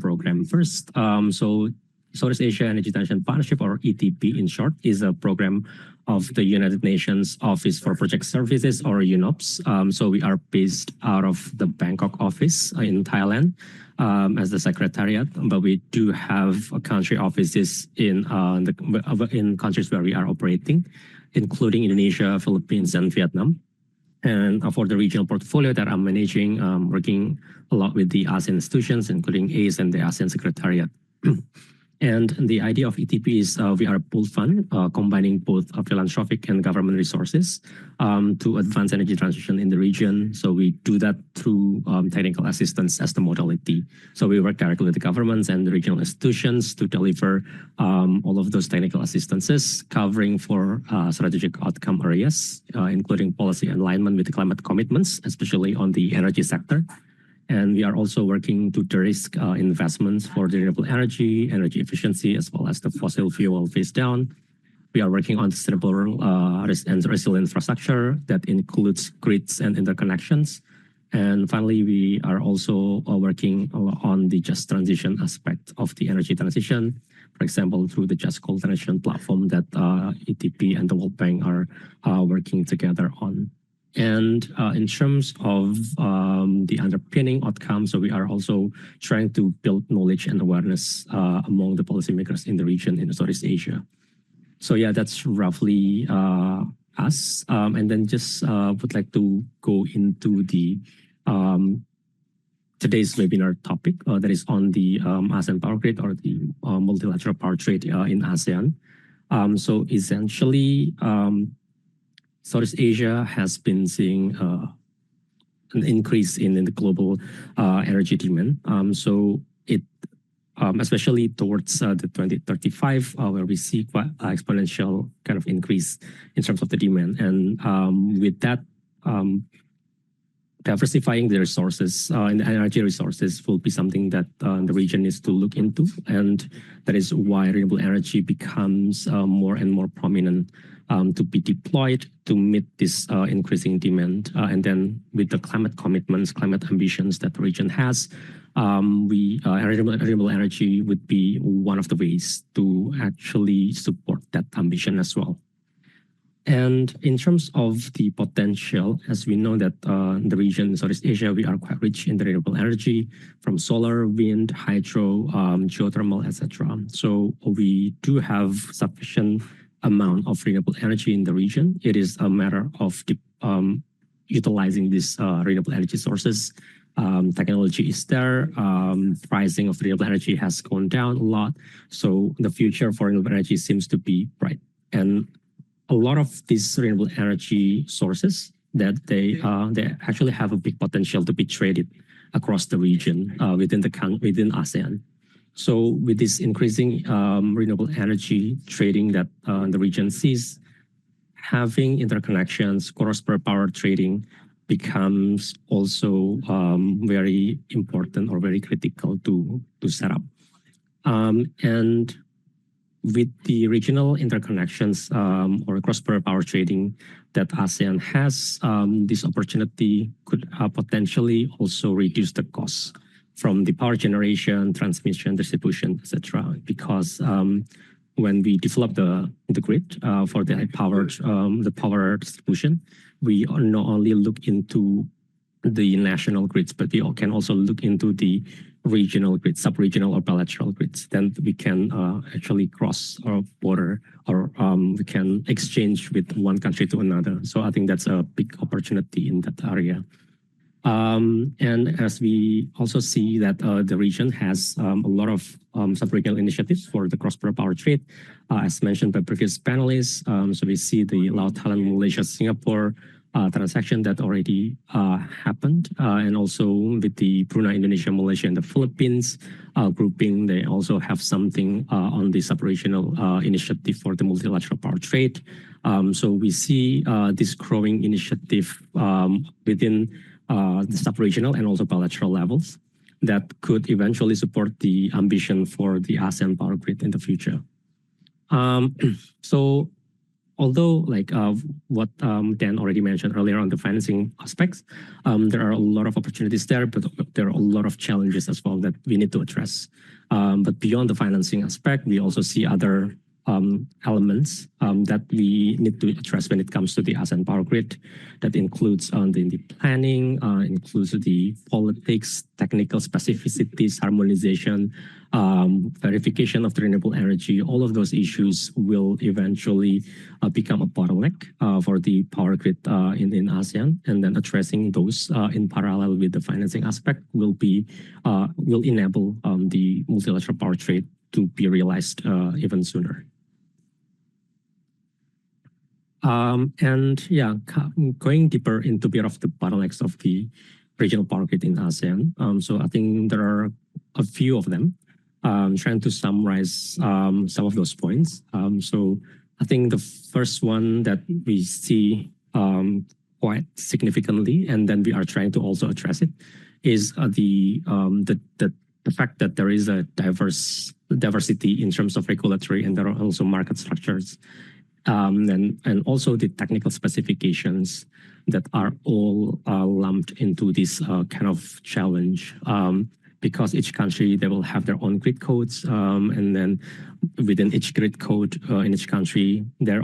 E: program first. So Southeast Asia Energy Transition Partnership, or ETP in short, is a program of the United Nations Office for Project Services, or UNOPS. So we are based out of the Bangkok office in Thailand as the secretariat, but we do have country offices in countries where we are operating, including Indonesia, Philippines, and Vietnam. And for the regional portfolio that I'm managing, working a lot with the ASEAN institutions, including ACE and the ASEAN Secretariat. And the idea of ETP is we are a pooled fund combining both philanthropic and government resources to advance energy transition in the region. So we do that through technical assistance as the modality. So we work directly with the governments and the regional institutions to deliver all of those technical assistances, covering for strategic outcome areas, including policy alignment with the climate commitments, especially on the energy sector. And we are also working to de-risk investments for renewable energy, energy efficiency, as well as the fossil fuel phase down. We are working on sustainable and resilient infrastructure that includes grids and interconnections. And finally, we are also working on the just transition aspect of the energy transition, for example, through the Just Coal Transition platform that ETP and the World Bank are working together on. And in terms of the underpinning outcomes, so we are also trying to build knowledge and awareness among the policymakers in the region in Southeast Asia. So yeah, that's roughly us. And then just would like to go into the today's webinar topic that is on the ASEAN Power Grid, or the multilateral power trade in ASEAN. So essentially, Southeast Asia has been seeing an increase in the global energy demand. So it, especially towards the 2035, where we see quite exponential kind of increase in terms of the demand. And with that, diversifying the resources and the energy resources will be something that the region needs to look into. And that is why renewable energy becomes more and more prominent to be deployed to meet this increasing demand. And then with the climate commitments, climate ambitions that the region has, renewable energy would be one of the ways to actually support that ambition as well. And in terms of the potential, as we know that the region in Southeast Asia, we are quite rich in the renewable energy from solar, wind, hydro, geothermal, etc. So we do have sufficient amount of renewable energy in the region. It is a matter of utilizing these renewable energy sources. Technology is there. Pricing of renewable energy has gone down a lot. So the future for renewable energy seems to be bright. And a lot of these renewable energy sources that they actually have a big potential to be traded across the region within ASEAN. So with this increasing renewable energy trading that the region sees, having interconnections, cross-border power trading becomes also very important or very critical to set up. And with the regional interconnections or cross-border power trading that ASEAN has, this opportunity could potentially also reduce the costs from the power generation, transmission, distribution, etc. Because when we develop the grid for the power distribution, we not only look into the national grids, but we can also look into the regional grids, sub-regional or bilateral grids. Then we can actually cross our border, or we can exchange with one country to another. So I think that's a big opportunity in that area. And as we also see that the region has a lot of sub-regional initiatives for the cross-border power trade, as mentioned by previous panelists. So we see the Laos, Thailand, Malaysia, Singapore transaction that already happened, and also with the Brunei, Indonesia, Malaysia, and the Philippines grouping, they also have something on the sub-regional initiative for the multilateral power trade. So we see this growing initiative within the sub-regional and also bilateral levels that could eventually support the ambition for the ASEAN Power Grid in the future. So although like what Dan already mentioned earlier on the financing aspects, there are a lot of opportunities there, but there are a lot of challenges as well that we need to address. But beyond the financing aspect, we also see other elements that we need to address when it comes to the ASEAN Power Grid. That includes the planning, includes the politics, technical specificities, harmonization, verification of the renewable energy. All of those issues will eventually become a bottleneck for the power grid in ASEAN, and then addressing those in parallel with the financing aspect will enable the multilateral power trade to be realized even sooner. And yeah, going deeper into a bit of the bottlenecks of the regional power grid in ASEAN. So I think there are a few of them. Trying to summarize some of those points. So I think the first one that we see quite significantly, and then we are trying to also address it, is the fact that there is a diversity in terms of regulatory, and there are also market structures, and also the technical specifications that are all lumped into this kind of challenge. Because each country, they will have their own grid codes, and then within each grid code in each country, there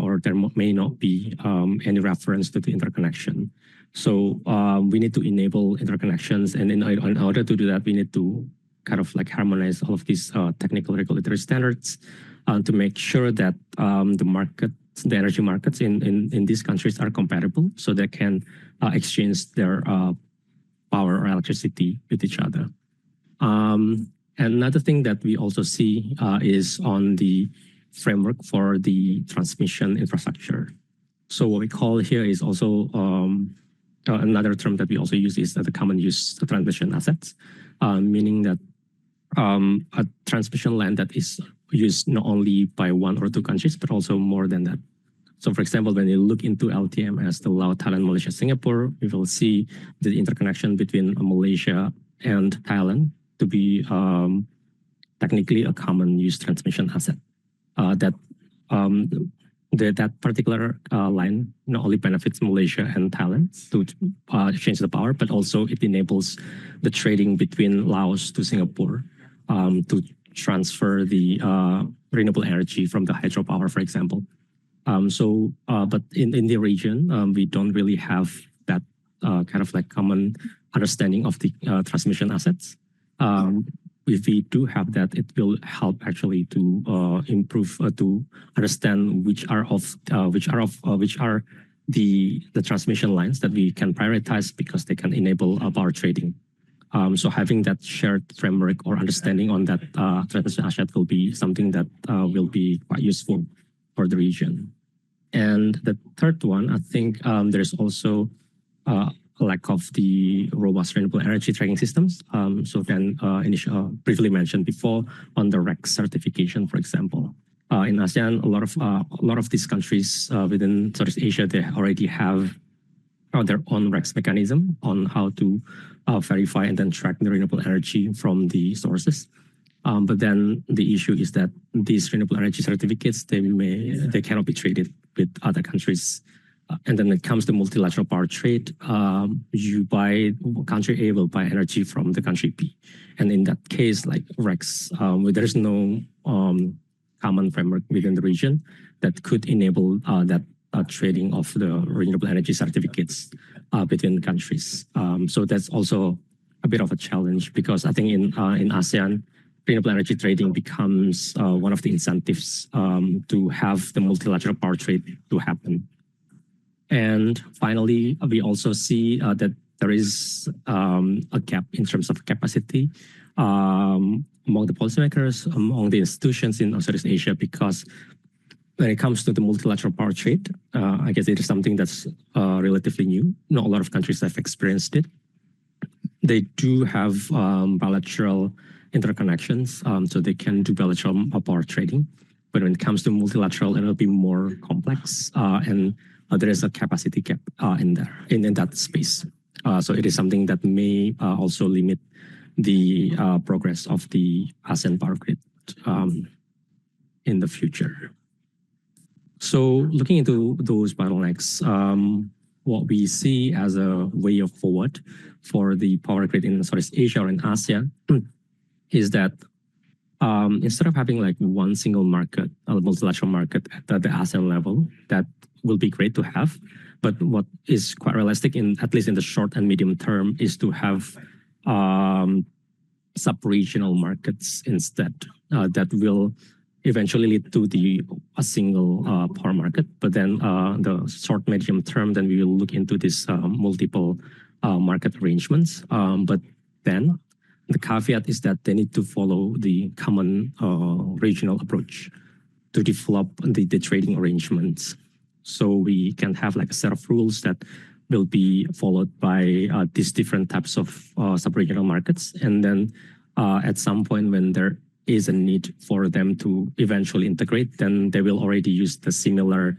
E: may not be any reference to the interconnection. So we need to enable interconnections, and in order to do that, we need to kind of like harmonize all of these technical regulatory standards to make sure that the energy markets in these countries are compatible, so they can exchange their power or electricity with each other. Another thing that we also see is on the framework for the transmission infrastructure. So what we call here is also another term that we also use is the common use transmission assets, meaning that a transmission line that is used not only by one or two countries, but also more than that. So for example, when you look into LTMS, the Laos, Thailand, Malaysia, Singapore, we will see the interconnection between Malaysia and Thailand to be technically a common use transmission asset. That particular line not only benefits Malaysia and Thailand to exchange the power, but also it enables the trading between Laos to Singapore to transfer the renewable energy from the hydropower, for example. But in the region, we don't really have that kind of like common understanding of the transmission assets. If we do have that, it will help actually to improve to understand which are the transmission lines that we can prioritize because they can enable power trading. So having that shared framework or understanding on that transmission asset will be something that will be quite useful for the region. And the third one, I think there's also lack of the robust renewable energy tracking systems. So then briefly mentioned before on the REC certification, for example. In ASEAN, a lot of these countries within Southeast Asia, they already have their own REC mechanism on how to verify and then track the renewable energy from the sources. But then the issue is that these renewable energy certificates, they cannot be traded with other countries. And then when it comes to multilateral power trade, country A will buy energy from the country B. And in that case, like RECs, there's no common framework within the region that could enable that trading of the renewable energy certificates between countries. So that's also a bit of a challenge because I think in ASEAN, renewable energy trading becomes one of the incentives to have the multilateral power trade to happen. And finally, we also see that there is a gap in terms of capacity among the policymakers, among the institutions in Southeast Asia, because when it comes to the multilateral power trade, I guess it is something that's relatively new. Not a lot of countries have experienced it. They do have bilateral interconnections, so they can do bilateral power trading. But when it comes to multilateral, it'll be more complex, and there is a capacity gap in that space. So it is something that may also limit the progress of the ASEAN Power Grid in the future. So looking into those bottlenecks, what we see as a way of forward for the power grid in Southeast Asia or in ASEAN is that instead of having like one single market, a multilateral market at the ASEAN level, that will be great to have. But what is quite realistic, at least in the short and medium term, is to have sub-regional markets instead that will eventually lead to a single power market. But then the short, medium term, then we will look into this multiple market arrangements. But then the caveat is that they need to follow the common regional approach to develop the trading arrangements. So we can have like a set of rules that will be followed by these different types of sub-regional markets. And then at some point when there is a need for them to eventually integrate, then they will already use the similar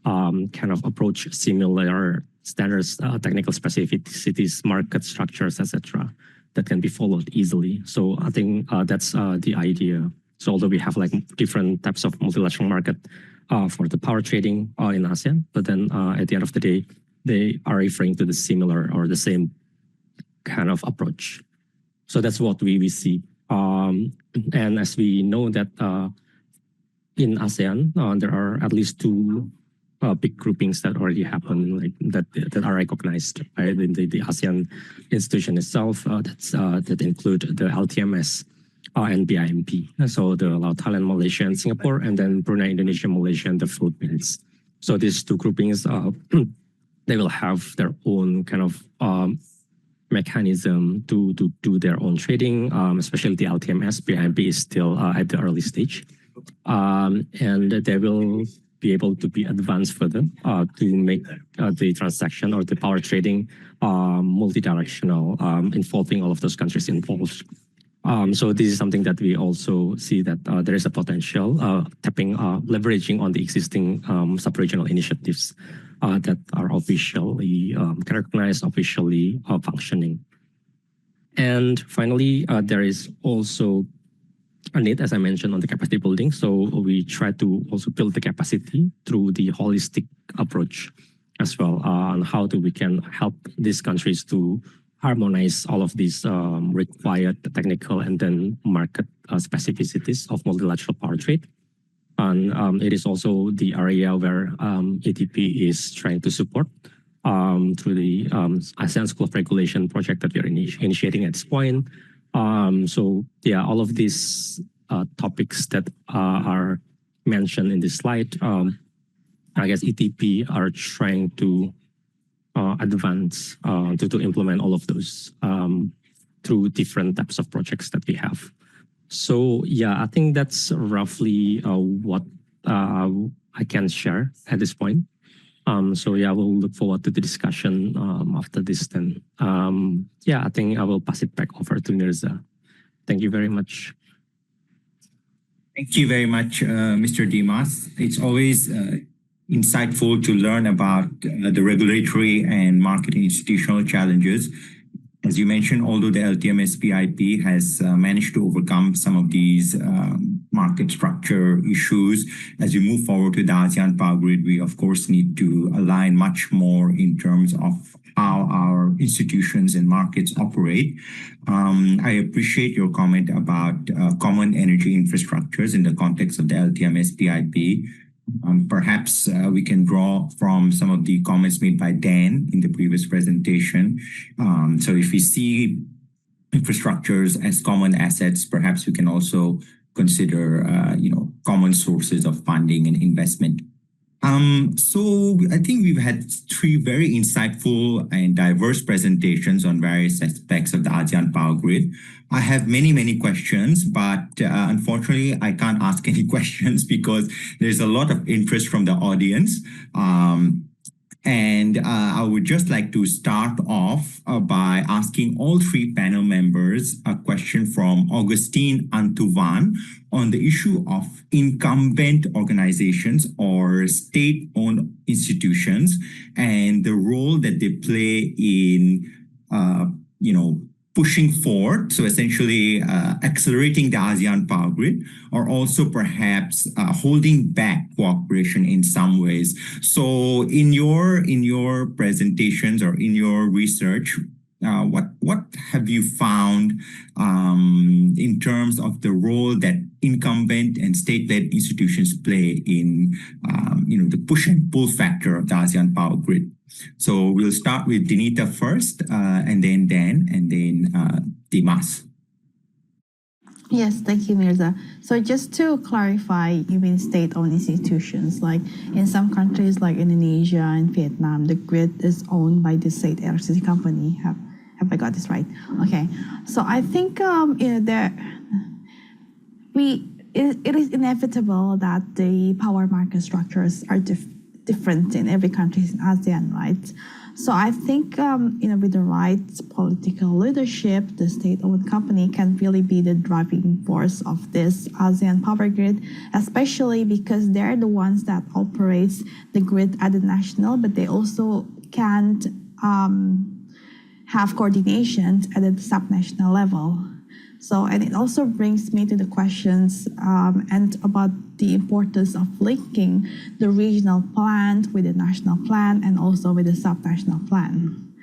E: kind of approach, similar standards, technical specificities, market structures, etc., that can be followed easily. So I think that's the idea. So although we have like different types of multilateral market for the power trading in ASEAN, but then at the end of the day, they are referring to the similar or the same kind of approach. So that's what we see. And as we know that in ASEAN, there are at least two big groupings that already happen, like that are recognized by the ASEAN institution itself. That include the LTMS and BIMP. So the Laos, Thailand, Malaysia, and Singapore, and then Brunei, Indonesia, Malaysia, and the Philippines. So these two groupings, they will have their own kind of mechanism to do their own trading, especially the LTMS. BIMP is still at the early stage. And they will be able to be advanced further to make the transaction or the power trading multi-directional, involving all of those countries involved. So this is something that we also see that there is a potential leveraging on the existing sub-regional initiatives that are officially recognized, officially functioning. And finally, there is also a need, as I mentioned, on the capacity building. So we try to also build the capacity through the holistic approach as well on how we can help these countries to harmonize all of these required technical and then market specificities of multilateral power trade. And it is also the area where ADP is trying to support through the ASEAN School of Regulation project that we are initiating at this point. So yeah, all of these topics that are mentioned in this slide, I guess ETP are trying to advance to implement all of those through different types of projects that we have. So yeah, I think that's roughly what I can share at this point. So yeah, we'll look forward to the discussion after this then. Yeah, I think I will pass it back over to Mirza. Thank you very much.
B: Thank you very much, Mr. Dimas. It's always insightful to learn about the regulatory and marketing institutional challenges. As you mentioned, although the LTMS PIP has managed to overcome some of these market structure issues, as we move forward to the ASEAN Power Grid, we of course need to align much more in terms of how our institutions and markets operate. I appreciate your comment about common energy infrastructures in the context of the LTMS PIP. Perhaps we can draw from some of the comments made by Dan in the previous presentation. So if we see infrastructures as common assets, perhaps we can also consider common sources of funding and investment. So I think we've had three very insightful and diverse presentations on various aspects of the ASEAN Power Grid. I have many questions, but unfortunately, I can't ask any questions because there's a lot of interest from the audience. And I would just like to start off by asking all three panel members a question from Augustine Antuvan on the issue of incumbent organizations or state-owned institutions and the role that they play in, pushing forward, so essentially accelerating the ASEAN Power Grid, or also perhaps holding back cooperation in some ways. So in your presentations or in your research, what have you found in terms of the role that incumbent and state-led institutions play in the push and pull factor of the ASEAN Power Grid? So we'll start with Dinita first, and then Dan, and then Dimas.
C: Yes, thank you, Mirza. So just to clarify, you mean state-owned institutions, like in some countries like Indonesia and Vietnam, the grid is owned by the state electricity company. Have I got this right? Okay. So I think it is inevitable that the power market structures are different in every country in ASEAN, right? So I think with the right political leadership, the state-owned company can really be the driving force of this ASEAN Power Grid, especially because they're the ones that operates the grid at the national, but they also can't have coordination at the subnational level. So, and it also brings me to the questions and about the importance of linking the regional plan with the national plan and also with the subnational plan.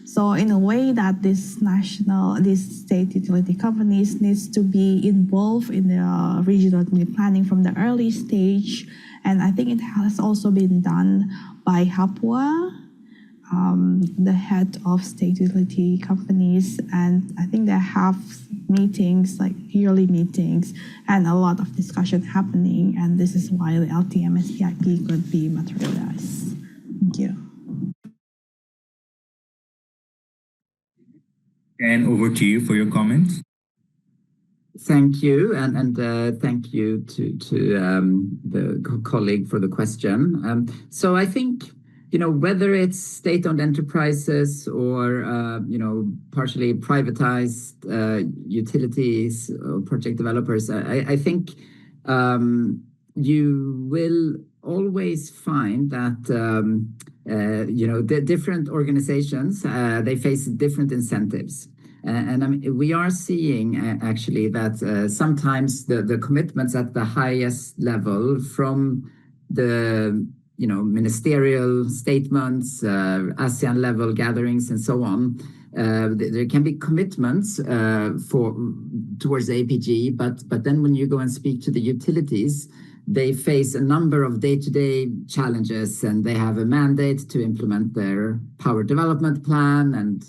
C: So in a way that these state utility companies needs to be involved in the regional planning from the early stage. And I think it has also been done by Hapua, the head of state utility companies, and I think they have meetings, like yearly meetings, and a lot of discussion happening, and this is why the LTM SPIP could be materialized. Thank you.
B: And over to you for your comments.
D: Thank you, and thank you to the colleague for the question. So I think, whether it's state-owned enterprises or, partially privatized utilities or project developers, I think you will always find that, the different organizations, they face different incentives. And we are seeing actually that sometimes the commitments at the highest level from the ministerial statements, ASEAN level gatherings, and so on. There can be commitments towards APG, but then when you go and speak to the utilities, they face a number of day-to-day challenges, and they have a mandate to implement their power development plan, and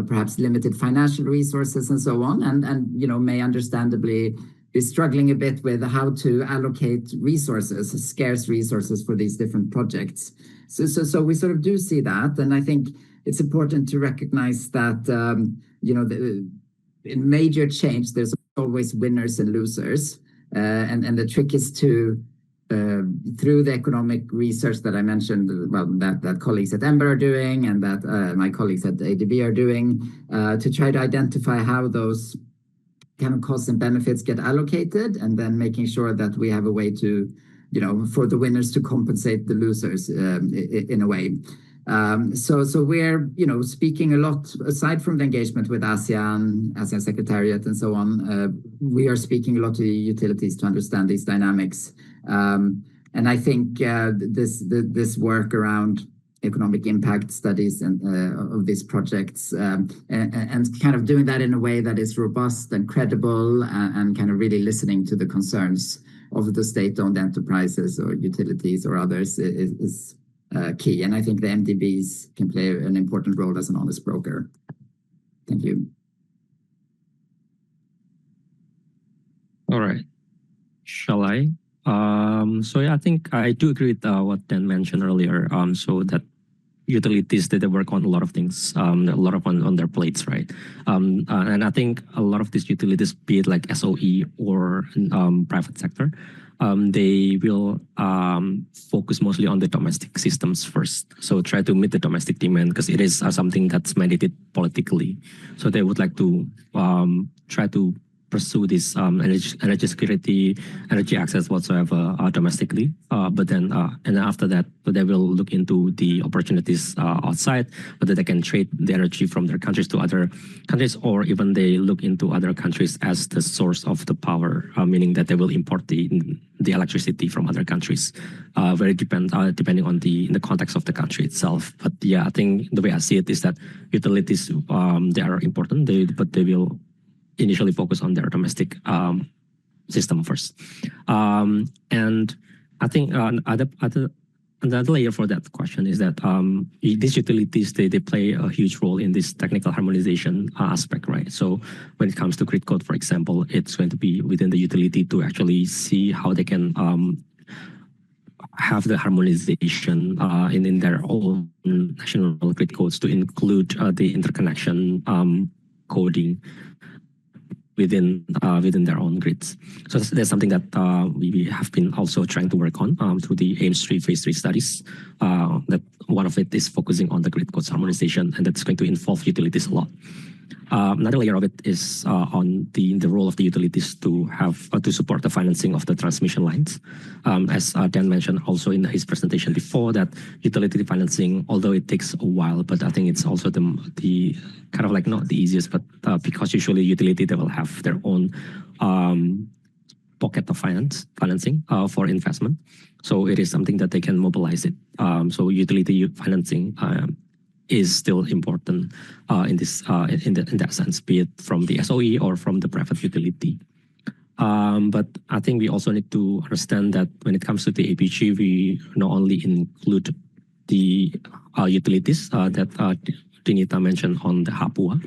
D: perhaps limited financial resources and so on, and may understandably be struggling a bit with how to allocate resources, scarce resources for these different projects. So we sort of do see that, and I think it's important to recognize that in major change there's always winners and losers, and the trick is to through the economic research that I mentioned, that colleagues at Ember are doing, and that my colleagues at ADB are doing, to try to identify how those kind of costs and benefits get allocated, and then making sure that we have a way to, for the winners to compensate the losers in a way. So we're, speaking a lot, aside from the engagement with ASEAN Secretariat and so on, we are speaking a lot to the utilities to understand these dynamics. And I think this work around economic impact studies and of these projects, and kind of doing that in a way that is robust and credible, and kind of really listening to the concerns of the state-owned enterprises or utilities or others is key. And I think the MDBs can play an important role as an honest broker. Thank you.
E: All right. Shall I? So yeah, I think I do agree with what Dan mentioned earlier. So that utilities, they work on a lot of things, a lot of on their plates, right? And I think a lot of these utilities, be it like SOE or private sector, they will focus mostly on the domestic systems first. So try to meet the domestic demand, because it is something that's mandated politically. So they would like to try to pursue this energy security, energy access whatsoever domestically. But then and after that, they will look into the opportunities outside, whether they can trade the energy from their countries to other countries, or even they look into other countries as the source of the power, meaning that they will import the electricity from other countries. Depending on the context of the country itself. But yeah, I think the way I see it is that utilities they are important, but they will initially focus on their domestic system first. And I think another layer for that question is that these utilities, they play a huge role in this technical harmonization aspect, right? So when it comes to grid code, for example, it's going to be within the utility to actually see how they can have the harmonization in their own national grid codes to include the interconnection coding within their own grids. So that's something that we have been also trying to work on through the AIMS-3 Phase 3 studies. That one of it is focusing on the grid codes harmonization, and that's going to involve utilities a lot. Another layer of it is on the role of the utilities to have to support the financing of the transmission lines. As Dan mentioned also in his presentation before, that utility financing, although it takes a while, but I think it's also the kind of like not the easiest, but because usually utility, they will have their own pocket of financing for investment. So it is something that they can mobilize it. So utility financing is still important in that sense, be it from the SOE or from the private utility. But I think we also need to understand that when it comes to the APG, we not only include the utilities that Dinita mentioned on the Hapua,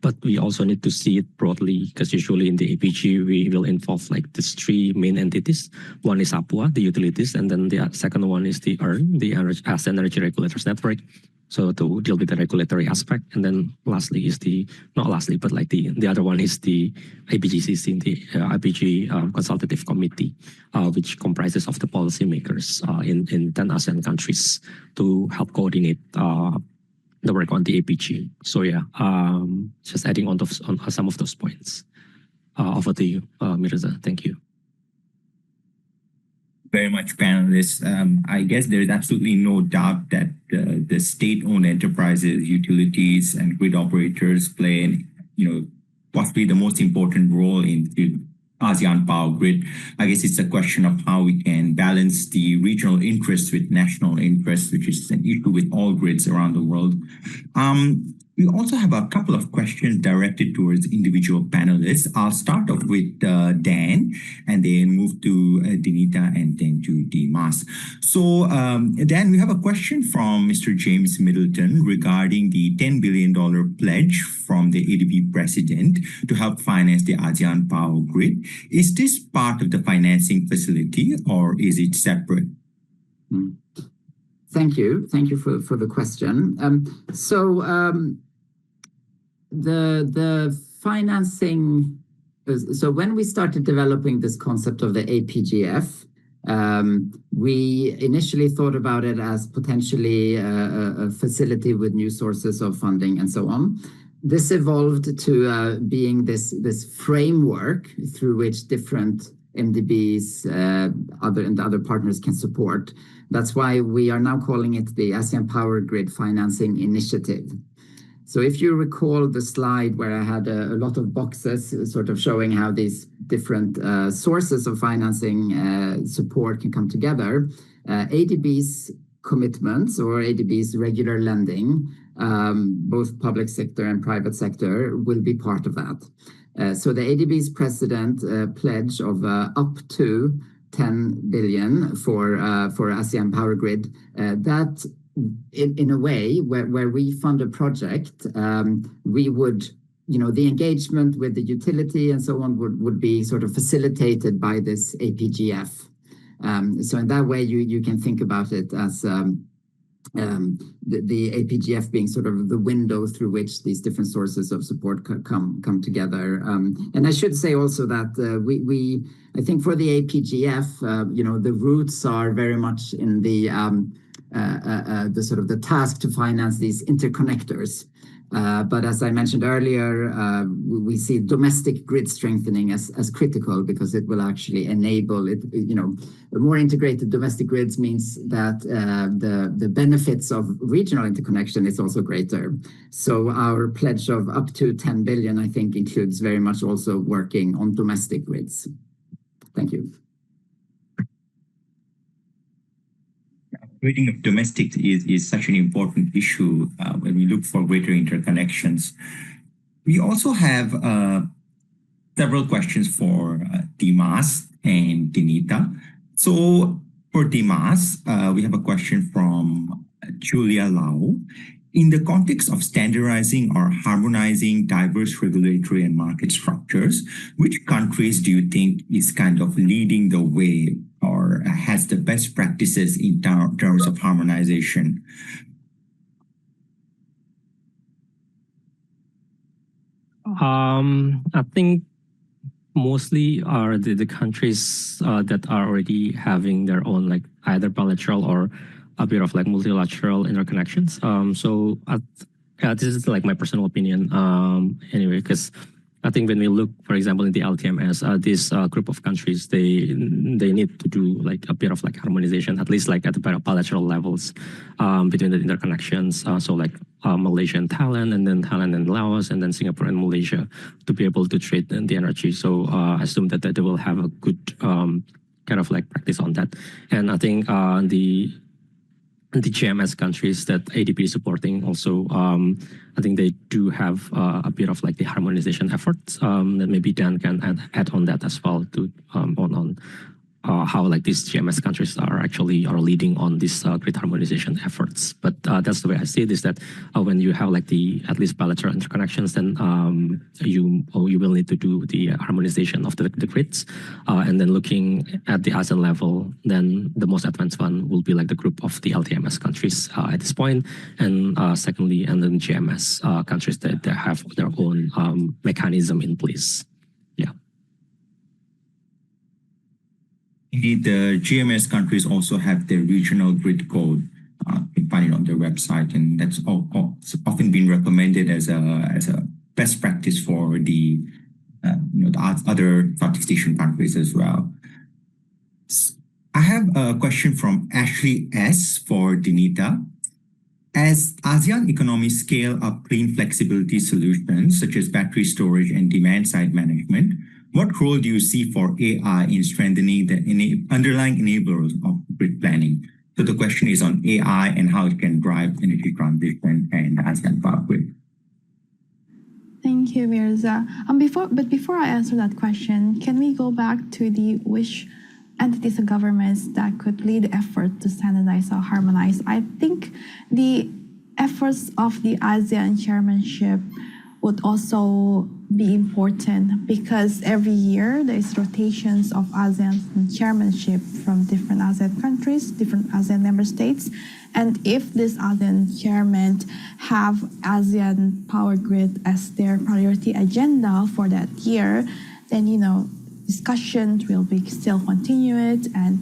E: but we also need to see it broadly, because usually in the APG, we will involve like these three main entities. One is Hapua, the utilities, and then the second one is the EARN, the ASEAN Energy Regulators Network. So to deal with the regulatory aspect. And then lastly is not lastly, but like the other one is the IPGCC, the IPG Consultative Committee, which comprises of the policymakers in 10 ASEAN countries to help coordinate the work on the APG. So yeah, just adding on some of those points. Over to you, Mirza. Thank you.
B: Very much, panelists. I guess there is absolutely no doubt that the state-owned enterprises, utilities, and grid operators play, possibly the most important role in the ASEAN Power Grid. I guess it's a question of how we can balance the regional interests with national interests, which is an issue with all grids around the world. We also have a couple of questions directed towards individual panelists. I'll start off with Dan, and then move to Dinita, and then to Dimas. So Dan, we have a question from Mr. James Middleton regarding the $10 billion pledge from the ADB president to help finance the ASEAN Power Grid. Is this part of the financing facility, or is it separate?
D: Thank you for the question. The financing. So when we started developing this concept of the APGF, we initially thought about it as potentially a facility with new sources of funding and so on. This evolved to being this framework through which different MDBs and other partners can support. That's why we are now calling it the ASEAN Power Grid Financing Initiative. So if you recall the slide where I had a lot of boxes sort of showing how these different sources of financing support can come together, ADB's commitments or ADB's regular lending, both public sector and private sector, will be part of that. So the ADB's president pledge of up to 10 billion for ASEAN Power Grid, that in a way where we fund a project, we would, the engagement with the utility and so on would be sort of facilitated by this APGF. So in that way, you can think about it as the APGF being sort of the window through which these different sources of support come together. And I should say also that I think for the APGF, the roots are very much in the sort of the task to finance these interconnectors. But as I mentioned earlier, we see domestic grid strengthening as critical because it will actually enable it. More integrated domestic grids means that the benefits of regional interconnection is also greater. So our pledge of up to 10 billion, I think, includes very much also working on domestic grids. Thank you.
B: Rating of domestic is such an important issue when we look for greater interconnections. We also have several questions for Dimas and Dinita. So for Dimas, we have a question from Julia Lau. In the context of standardizing or harmonizing diverse regulatory and market structures, which countries do you think is kind of leading the way or has the best practices in terms of harmonization?
E: I think mostly are the countries that are already having their own like either bilateral or a bit of like multilateral interconnections. So this is like my personal opinion anyway, because I think when we look, for example, in the LTMS, this group of countries, they need to do like a bit of like harmonization, at least like at the bilateral levels between the interconnections. So like Malaysia and Thailand, and then Thailand and Laos, and then Singapore and Malaysia to be able to trade the energy. So I assume that they will have a good kind of like practice on that. And I think the GMS countries that ADB is supporting also, I think they do have a bit of like the harmonization efforts that maybe Dan can add on that as well to on how like these GMS countries are leading on these grid harmonization efforts. But that's the way I see it, is that when you have like the at least bilateral interconnections, then you will need to do the harmonization of the grids. And then looking at the ASEAN level, then the most advanced one will be like the group of the LTMS countries at this point. And secondly, and then GMS countries that have their own mechanism in place.
B: Indeed, the GMS countries also have their regional grid code. You can find it on their website, and that's often been recommended as a best practice for the other Southeast Asian countries as well. I have a question from Ashley S. for Dinita. As ASEAN economies scale up clean flexibility solutions such as battery storage and demand-side management, what role do you see for AI in strengthening the underlying enablers of grid planning? So the question is on AI and how it can drive energy transition and ASEAN Power Grid.
C: Thank you, Mirza. Before I answer that question, can we go back to the which entities and governments that could lead the effort to standardize or harmonize? I think the efforts of the ASEAN chairmanship would also be important because every year there is rotations of ASEAN chairmanship from different ASEAN countries, different ASEAN member states. And if this ASEAN chairman have ASEAN Power Grid as their priority agenda for that year, then, discussions will be still continued and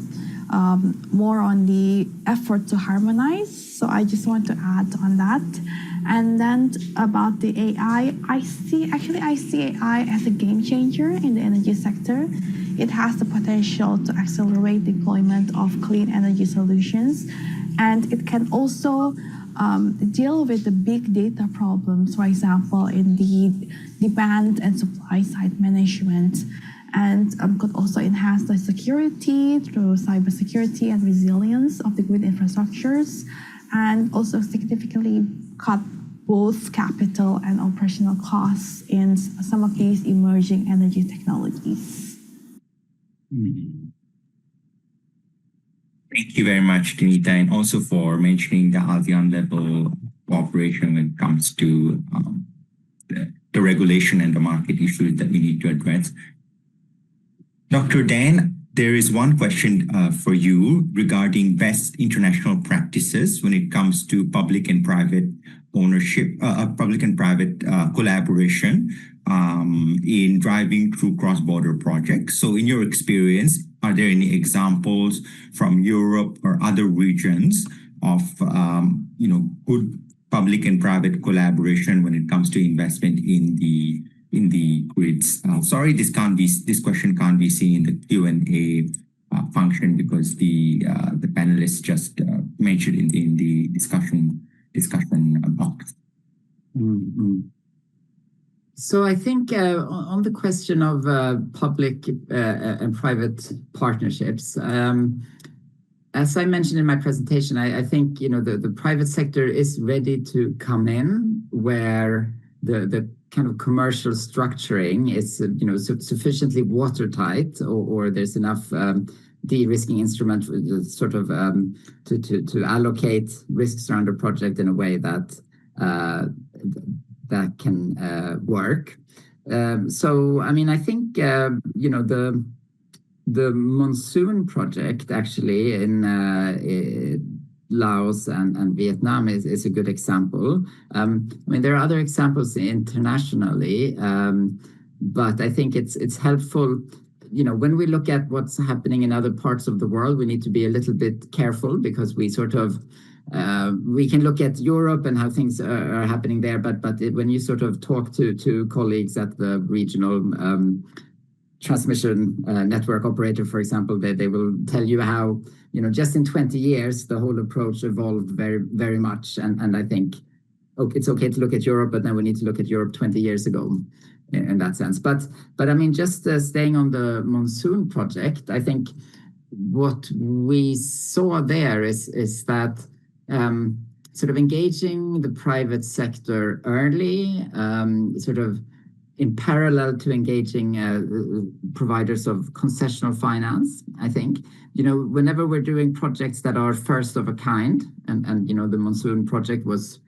C: more on the effort to harmonize. So I just want to add on that. And then about the AI, I see AI as a game changer in the energy sector. It has the potential to accelerate deployment of clean energy solutions, and it can also deal with the big data problems, for example, in the demand and supply side management, and could also enhance the security through cybersecurity and resilience of the grid infrastructures, and also significantly cut both capital and operational costs in some of these emerging energy technologies.
B: Thank you very much, Dinita, and also for mentioning the ASEAN level cooperation when it comes to the regulation and the market issues that we need to address. Dr. Dan, there is one question for you regarding best international practices when it comes to public and private ownership, public and private collaboration in driving through cross-border projects. So in your experience, are there any examples from Europe or other regions of good public and private collaboration when it comes to investment in the grids. Sorry, this question can't be seen in the Q&A function because the panelists just mentioned in the discussion box.
D: Mm-hmm. So I think on the question of public and private partnerships, as I mentioned in my presentation, I think the private sector is ready to come in where the kind of commercial structuring is sufficiently watertight, or there's enough de-risking instrument sort of to allocate risks around a project in a way that can work. So I mean, I think the monsoon project actually in Laos and Vietnam is a good example. I mean, there are other examples internationally, but I think it's helpful. When we look at what's happening in other parts of the world, we need to be a little bit careful because we sort of we can look at Europe and how things are happening there, but when you sort of talk to colleagues at the regional transmission network operator, for example, they will tell you how just in 20 years the whole approach evolved very, very much, and I think it's okay to look at Europe, but then we need to look at Europe 20 years ago in that sense. But I mean, just staying on the monsoon project, I think what we saw there is that sort of engaging the private sector early, sort of in parallel to engaging providers of concessional finance. I think, whenever we're doing projects that are first of a kind, and the monsoon project was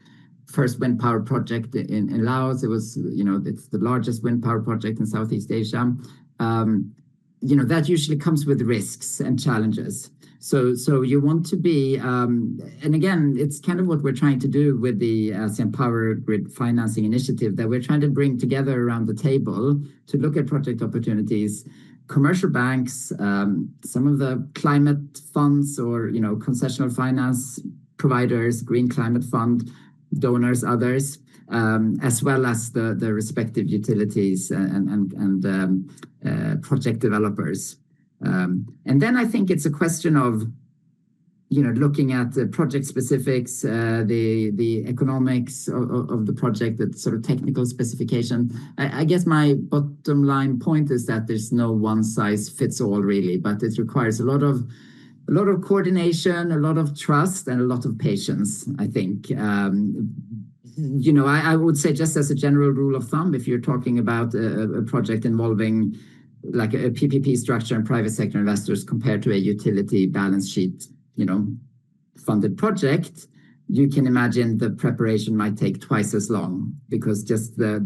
D: first wind power project in Laos. It was, it's the largest wind power project in Southeast Asia. That usually comes with risks and challenges. So you want to be, and again, it's kind of what we're trying to do with the ASEAN Power Grid financing initiative, that we're trying to bring together around the table to look at project opportunities, commercial banks, some of the climate funds or, concessional finance providers, Green Climate Fund, donors, others, as well as the respective utilities and project developers. And then I think it's a question of, looking at the project specifics, the economics of the project, the sort of technical specification. I guess my bottom line point is that there's no one size fits all really, but it requires a lot of coordination, a lot of trust, and a lot of patience, I think. I would say, just as a general rule of thumb, if you're talking about a project involving like a PPP structure and private sector investors compared to a utility balance sheet, funded project, you can imagine the preparation might take twice as long, because just the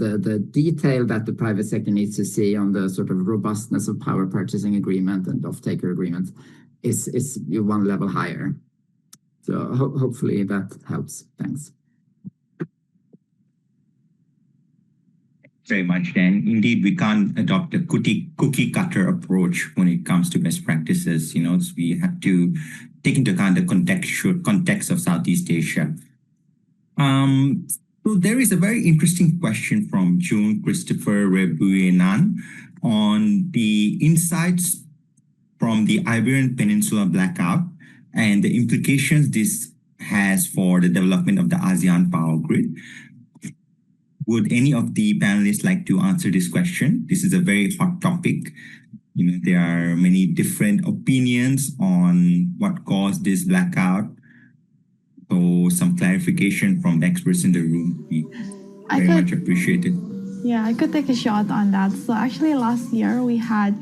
D: detail that the private sector needs to see on the sort of robustness of power purchasing agreement and off-taker agreement is one level higher. So hopefully that helps. Thanks.
B: Very much, Dan. Indeed, we can't adopt a cookie cutter approach when it comes to best practices. So we have to take into account the context of Southeast Asia. So there is a very interesting question from June Christopher Rebuenan on the insights from the Iberian Peninsula blackout and the implications this has for the development of the ASEAN Power Grid. Would any of the panelists like to answer this question? This is a very hot topic. There are many different opinions on what caused this blackout. So some clarification from the experts in the room would be very much appreciated.
C: Yeah, I could take a shot on that. So actually last year we had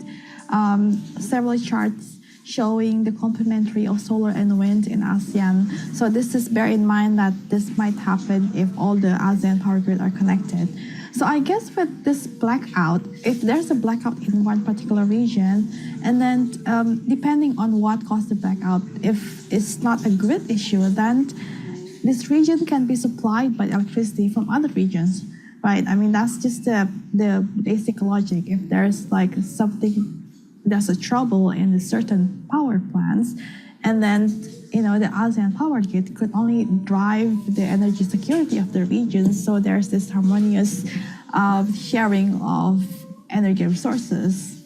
C: several charts showing the complementary of solar and wind in ASEAN. So this is, bear in mind that this might happen if all the ASEAN power grid are connected. So I guess with this blackout, if there's a blackout in one particular region, and then depending on what caused the blackout, if it's not a grid issue, then this region can be supplied by electricity from other regions, right? I mean, that's just the basic logic. If there's like something, there's a trouble in the certain power plants, And then, the ASEAN Power Grid could only drive the energy security of the region. So there's this harmonious sharing of energy resources.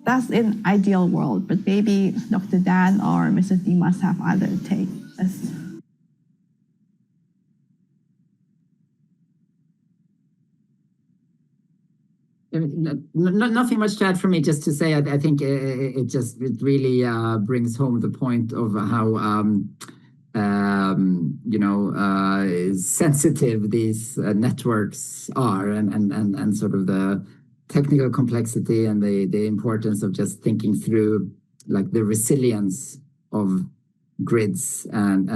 C: That's in ideal world, but maybe Dr. Dan or Mr. Dimas have other takes.
D: Nothing much to add from me. Just to say, I think it really brings home the point of how sensitive these networks are, and sort of the technical complexity and the importance of just thinking through like the resilience of grids, and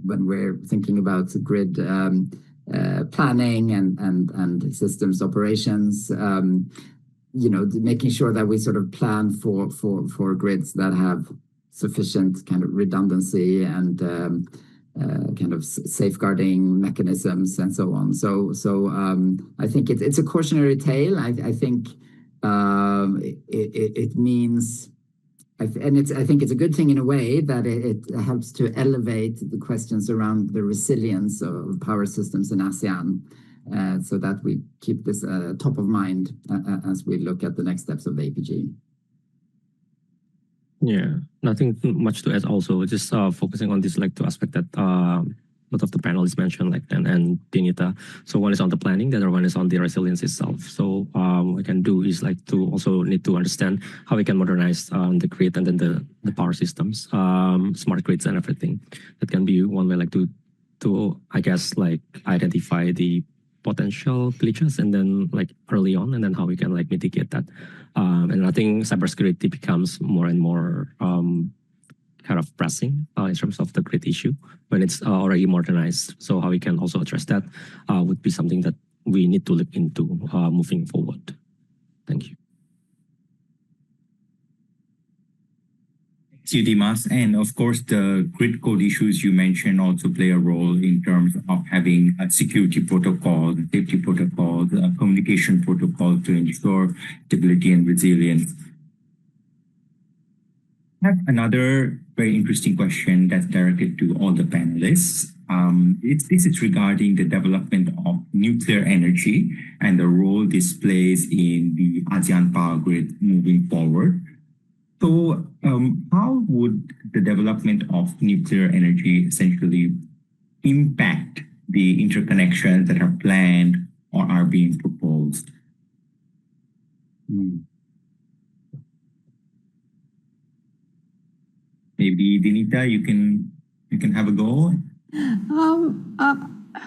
D: when we're thinking about grid planning and systems operations, making sure that we sort of plan for grids that have sufficient kind of redundancy and kind of safeguarding mechanisms and so on. So I think it's a cautionary tale. I think it means. I think it's a good thing in a way that it helps to elevate the questions around the resilience of power systems in ASEAN, so that we keep this top of mind as we look at the next steps of the APG.
E: Yeah, nothing much to add. Also, just focusing on this two aspects that a lot of the panelists mentioned, like Dan and Dinita. So one is on the planning, the other one is on the resilience itself. So what we can do is to also need to understand how we can modernize the grid and then the power systems, smart grids and everything. That can be one way to I guess identify the potential glitches and then early on, and then how we can mitigate that. And I think cybersecurity becomes more and more kind of pressing in terms of the grid issue when it's already modernized. So how we can also address that would be something that we need to look into moving forward. Thank you.
B: Thank you, Dimas. And of course, the grid code issues you mentioned also play a role in terms of having a security protocol, safety protocol, communication protocol to ensure stability and resilience. I have another very interesting question that's directed to all the panelists. This is regarding the development of nuclear energy and the role this plays in the ASEAN Power Grid moving forward. So how would the development of nuclear energy essentially impact the interconnections that are planned or are being proposed? Maybe Dinita, you can have a go.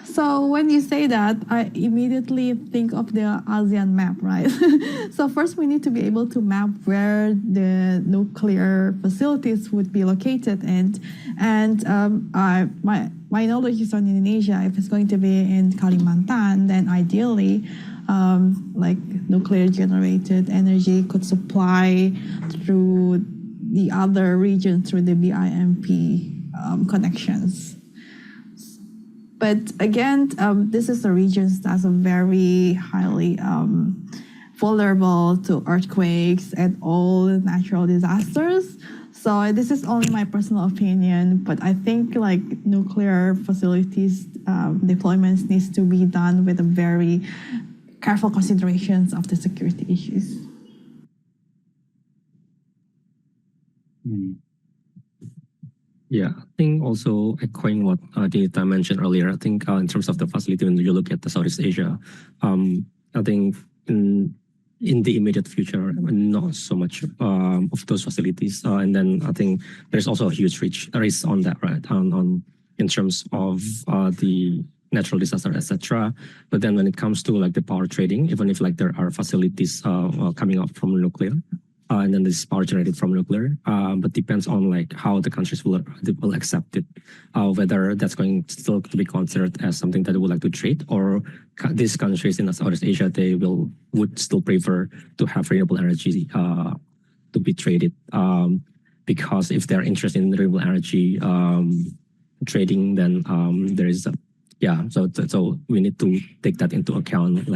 C: So when you say that, I immediately think of the ASEAN map, right? So first we need to be able to map where the nuclear facilities would be located, and my knowledge is on Indonesia. If it's going to be in Kalimantan, then ideally nuclear generated energy could supply through the other region through the BIMP connections. But again, this is a region that's very highly vulnerable to earthquakes and all natural disasters. So this is only my personal opinion, but I think nuclear facilities deployments needs to be done with a very careful considerations of the security issues.
E: Yeah, I think also echoing what Dinita mentioned earlier, I think in terms of the facility, when you look at the Southeast Asia, I think in the immediate future, not so much of those facilities. And then I think there's also a huge risk on that, right? In terms of the natural disaster, etc. But then when it comes to the power trading, even if there are facilities coming up from nuclear, and then this is power generated from nuclear, but depends on how the countries will accept it, whether that's going still to be considered as something that they would like to trade, or these countries in Southeast Asia would still prefer to have renewable energy to be traded, because if they're interested in renewable energy trading, then there is so we need to take that into account,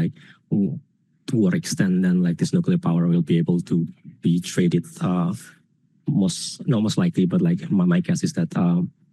E: to what extent then this nuclear power will be able to be traded most likely, but like my guess is that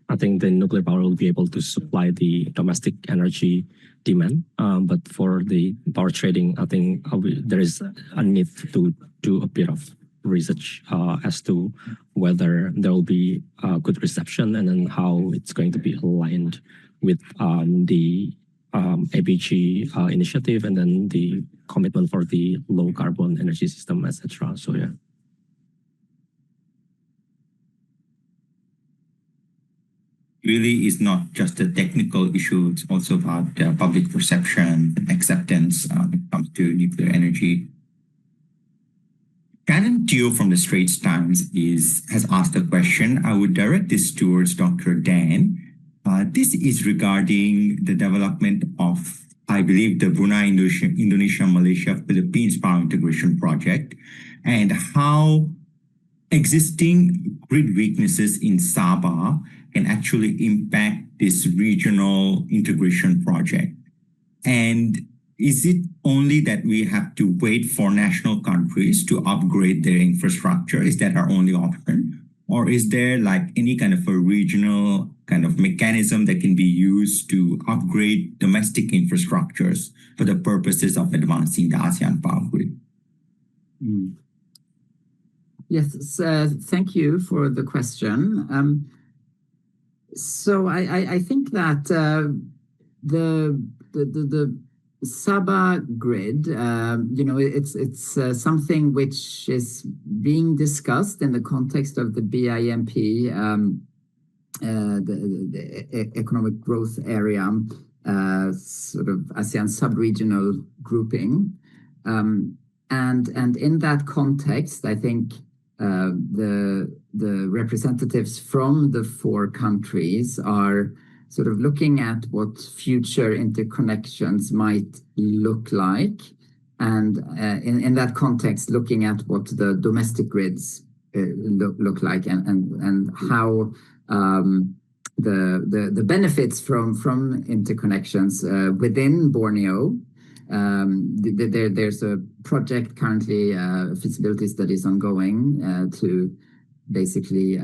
E: I think the nuclear power will be able to supply the domestic energy demand. But for the power trading, I think there is a need to do a bit of research as to whether there will be a good reception and then how it's going to be aligned with the APG initiative and then the commitment for the low carbon energy system, etc. So yeah.
B: Really is not just a technical issue, it's also about public perception and acceptance when it comes to nuclear energy. Shannon Teo from the Straits Times has asked a question. I would direct this towards Dr. Dan. This is regarding the development of, I believe, the Brunei, Indonesia, Malaysia, Philippines Power Integration Project, and how existing grid weaknesses in Sabah can actually impact this regional integration project. And is it only that we have to wait for national countries to upgrade their infrastructure? Is that our only option? Or is there like any kind of a regional kind of mechanism that can be used to upgrade domestic infrastructures for the purposes of advancing the ASEAN Power Grid?
D: Yes, thank you for the question. So I think that the Sabah grid, it's something which is being discussed in the context of the BIMP, the economic growth area, sort of ASEAN sub-regional grouping, and in that context, I think the representatives from the four countries are sort of looking at what future interconnections might look like, and in that context, looking at what the domestic grids look like, and how the benefits from interconnections within Borneo. There's a project currently, feasibility studies ongoing to basically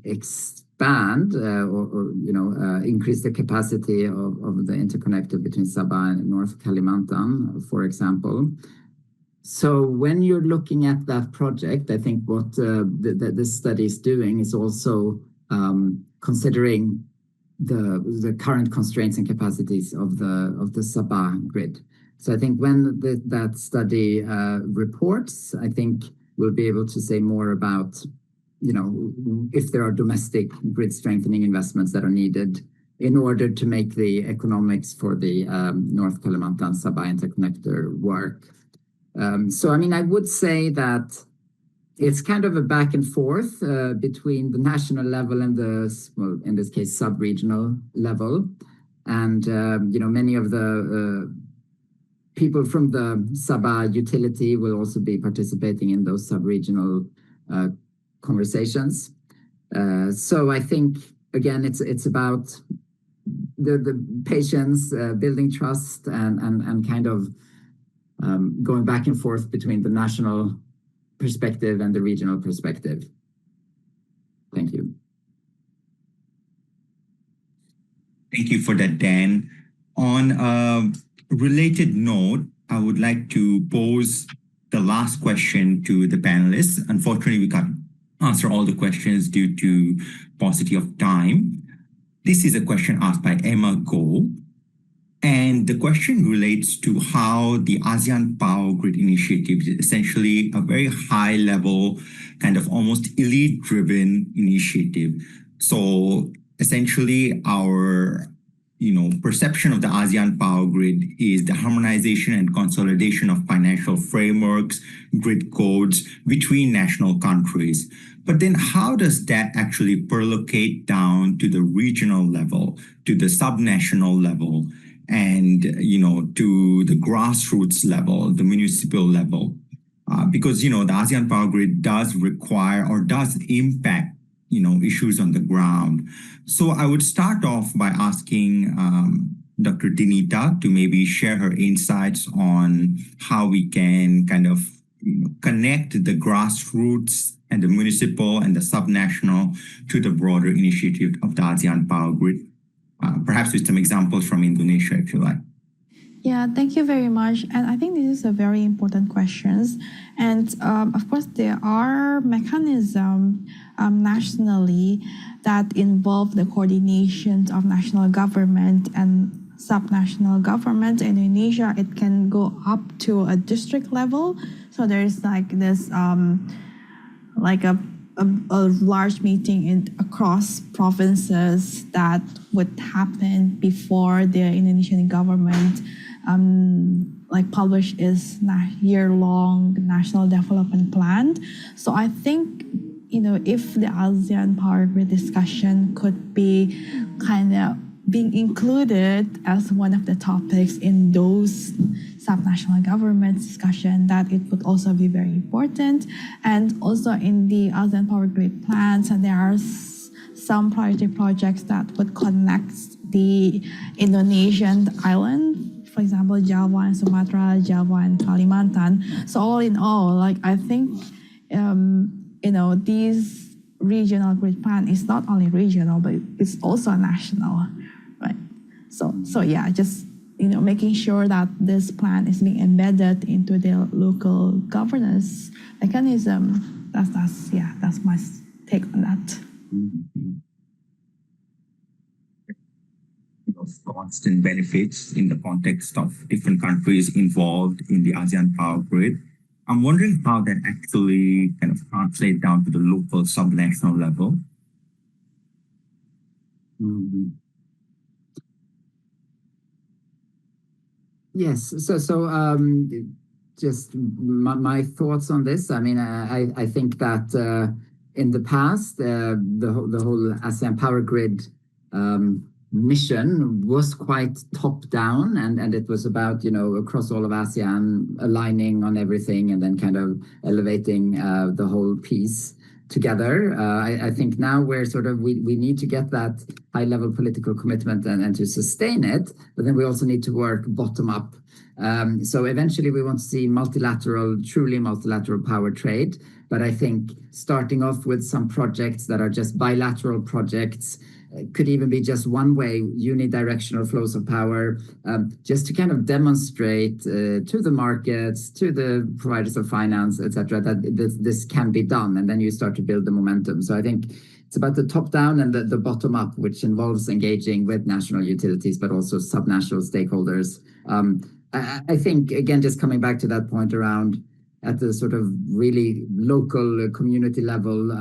D: expand or increase the capacity of the interconnector between Sabah and North Kalimantan, for example. So when you're looking at that project, I think what this study is doing is also considering the current constraints and capacities of the Sabah grid. So I think when that study reports, I think we'll be able to say more about if there are domestic grid strengthening investments that are needed in order to make the economics for the North Kalimantan Sabah interconnector work. So I mean, I would say that it's kind of a back and forth between the national level and well, in this case, sub-regional level. And, many of the people from the Sabah utility will also be participating in those sub-regional conversations. So I think, again, it's about the patience, building trust, and kind of going back and forth between the national perspective and the regional perspective. Thank you.
B: Thank you for that, Dan. On a related note, I would like to pose the last question to the panelists. Unfortunately, we can't answer all the questions due to paucity of time. This is a question asked by Emma Go. And the question relates to how the ASEAN Power Grid Initiative is essentially a very high level, kind of almost elite driven initiative. So essentially our perception of the ASEAN Power Grid is the harmonization and consolidation of financial frameworks, grid codes between national countries. But then how does that actually percolate down to the regional level, to the subnational level, and to the grassroots level, the municipal level? Because the ASEAN Power Grid does require or does impact issues on the ground. So I would start off by asking Dr. Dinita to maybe share her insights on how we can kind of connect the grassroots and the municipal and the subnational to the broader initiative of the ASEAN Power Grid? Perhaps with some examples from Indonesia, if you like.
C: Yeah, thank you very much. And I think this is a very important question. And of course, there are mechanisms nationally that involve the coordination of national government and subnational government. In Indonesia, it can go up to a district level. So there's like this, like a large meeting across provinces that would happen before the Indonesian government like publish its year-long national development plan. So I think, if the ASEAN Power Grid discussion could be kind of being included as one of the topics in those subnational government discussion, that it would also be very important. And also in the ASEAN Power Grid plans, there are some priority projects that would connect the Indonesian island, for example, Java and Sumatra, Java and Kalimantan. So all in all, like I think, these regional grid plan is not only regional, but it's also national, right? So yeah, just making sure that this plan is being embedded into the local governance mechanism. That's my take on that.
B: Constant benefits in the context of different countries involved in the ASEAN Power Grid. I'm wondering how that actually kind of translates down to the local subnational level.
D: Yes. So just my thoughts on this. I mean, I think that in the past, the whole ASEAN Power Grid mission was quite top down, and it was about across all of ASEAN aligning on everything and then kind of elevating the whole piece together. I think now we're we need to get that high level political commitment and to sustain it, but then we also need to work bottom up. So eventually we want to see truly multilateral power trade. But I think starting off with some projects that are just bilateral projects, could even be just one way, unidirectional flows of power, just to kind of demonstrate to the markets, to the providers of finance, etc., that this can be done. And then you start to build the momentum. So I think it's about the top down and the bottom up, which involves engaging with national utilities, but also subnational stakeholders. I think, again, just coming back to that point around at the really local community level,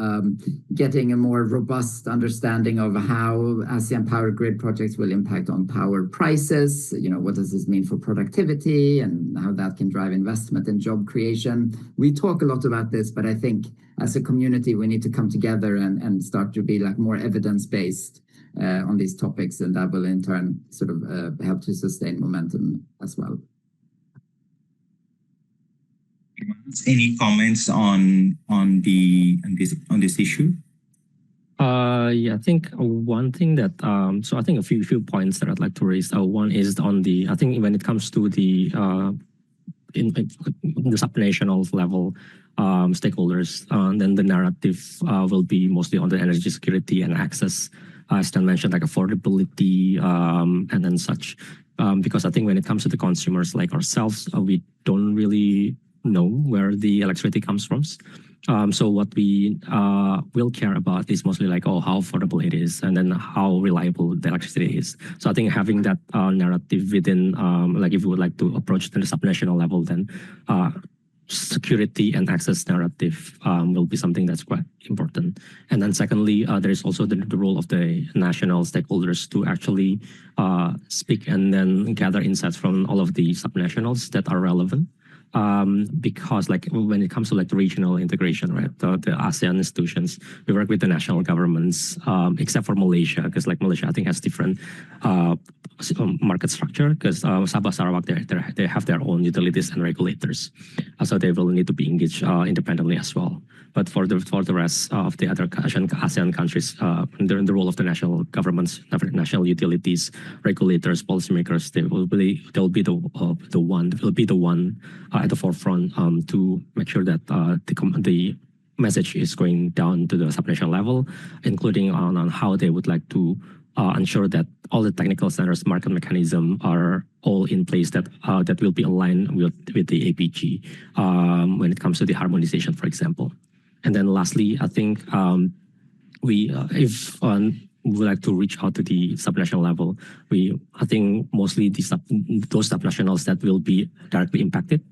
D: getting a more robust understanding of how ASEAN Power Grid projects will impact on power prices. What does this mean for productivity and how that can drive investment and job creation? We talk a lot about this, but I think as a community, we need to come together and start to be more evidence-based on these topics, and that will in turn help to sustain momentum as well.
B: Any comments on this issue?
E: Yeah, I think one thing that so I think a few points that I'd like to raise. One is on I think when it comes to the in the subnational level stakeholders, then the narrative will be mostly on the energy security and access. As Stan mentioned, like affordability and then such. Because I think when it comes to the consumers like ourselves, we don't really know where the electricity comes from. So what we will care about is mostly how affordable it is and then how reliable the electricity is. So I think having that narrative within, if you would like to approach the subnational level, then security and access narrative will be something that's quite important. And then secondly, there is also the role of the national stakeholders to actually speak and then gather insights from all of the subnationals that are relevant. Because when it comes to the regional integration, right, the ASEAN institutions, we work with the national governments, except for Malaysia, because Malaysia I think has different market structure, because Sabah Sarawak, they have their own utilities and regulators, so they will need to be engaged independently as well. But for the rest of the other ASEAN countries, the role of the national governments, national utilities, regulators, policymakers, they'll be the one at the forefront to make sure that the message is going down to the subnational level, including on how they would like to ensure that all the technical standards, market mechanism are all in place that will be aligned with the APG when it comes to the harmonization, for example. And then lastly, I think we would like to reach out to the subnational level, I think mostly those subnationals that will be directly impacted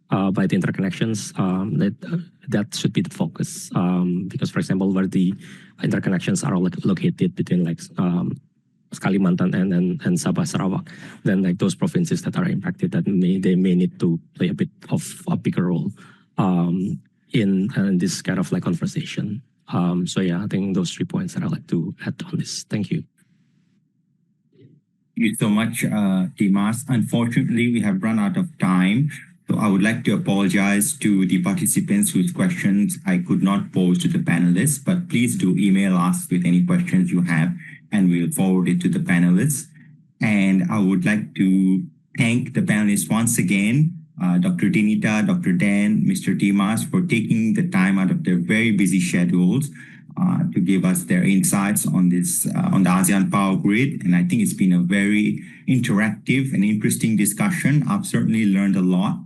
E: by the interconnections, that should be the focus. Because, for example, where the interconnections are located between like Kalimantan and Sabah Sarawak, then like those provinces that are impacted, that they may need to play a bit of a bigger role in this kind of like conversation. So yeah, I think those 3 points that I'd like to add on this. Thank you.
B: Thank you so much, Dimas. Unfortunately, we have run out of time. So I would like to apologize to the participants whose questions I could not pose to the panelists, but please do email us with any questions you have, and we'll forward it to the panelists. And I would like to thank the panelists once again, Dr. Dinita, Dr. Dan, Mr. Dimas, for taking the time out of their very busy schedules to give us their insights on this, on the ASEAN Power Grid. And I think it's been a very interactive and interesting discussion. I've certainly learned a lot.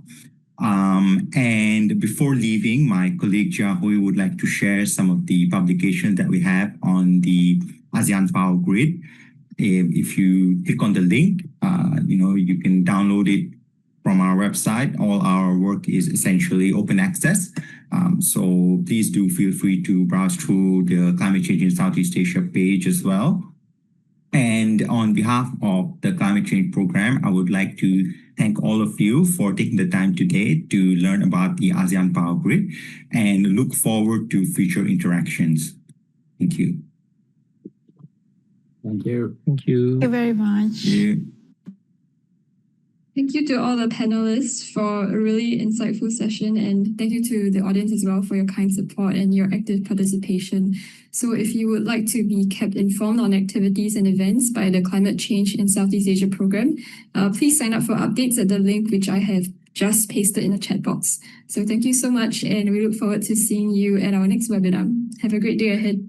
B: And before leaving, my colleague Jia Hui would like to share some of the publications that we have on the ASEAN Power Grid. If you click on the link, you can download it from our website. All our work is essentially open access. So please do feel free to browse through the Climate Change in Southeast Asia page as well. And on behalf of the Climate Change Program, I would like to thank all of you for taking the time today to learn about the ASEAN Power Grid and look forward to future interactions. Thank you.
D: Thank you.
E: Thank you.
C: Thank you very much.
B: Thank you.
A: Thank you to all the panelists for a really insightful session, and thank you to the audience as well for your kind support and your active participation. So if you would like to be kept informed on activities and events by the Climate Change in Southeast Asia program, please sign up for updates at the link which I have just pasted in the chat box. So thank you so much, and we look forward to seeing you at our next webinar. Have a great day ahead.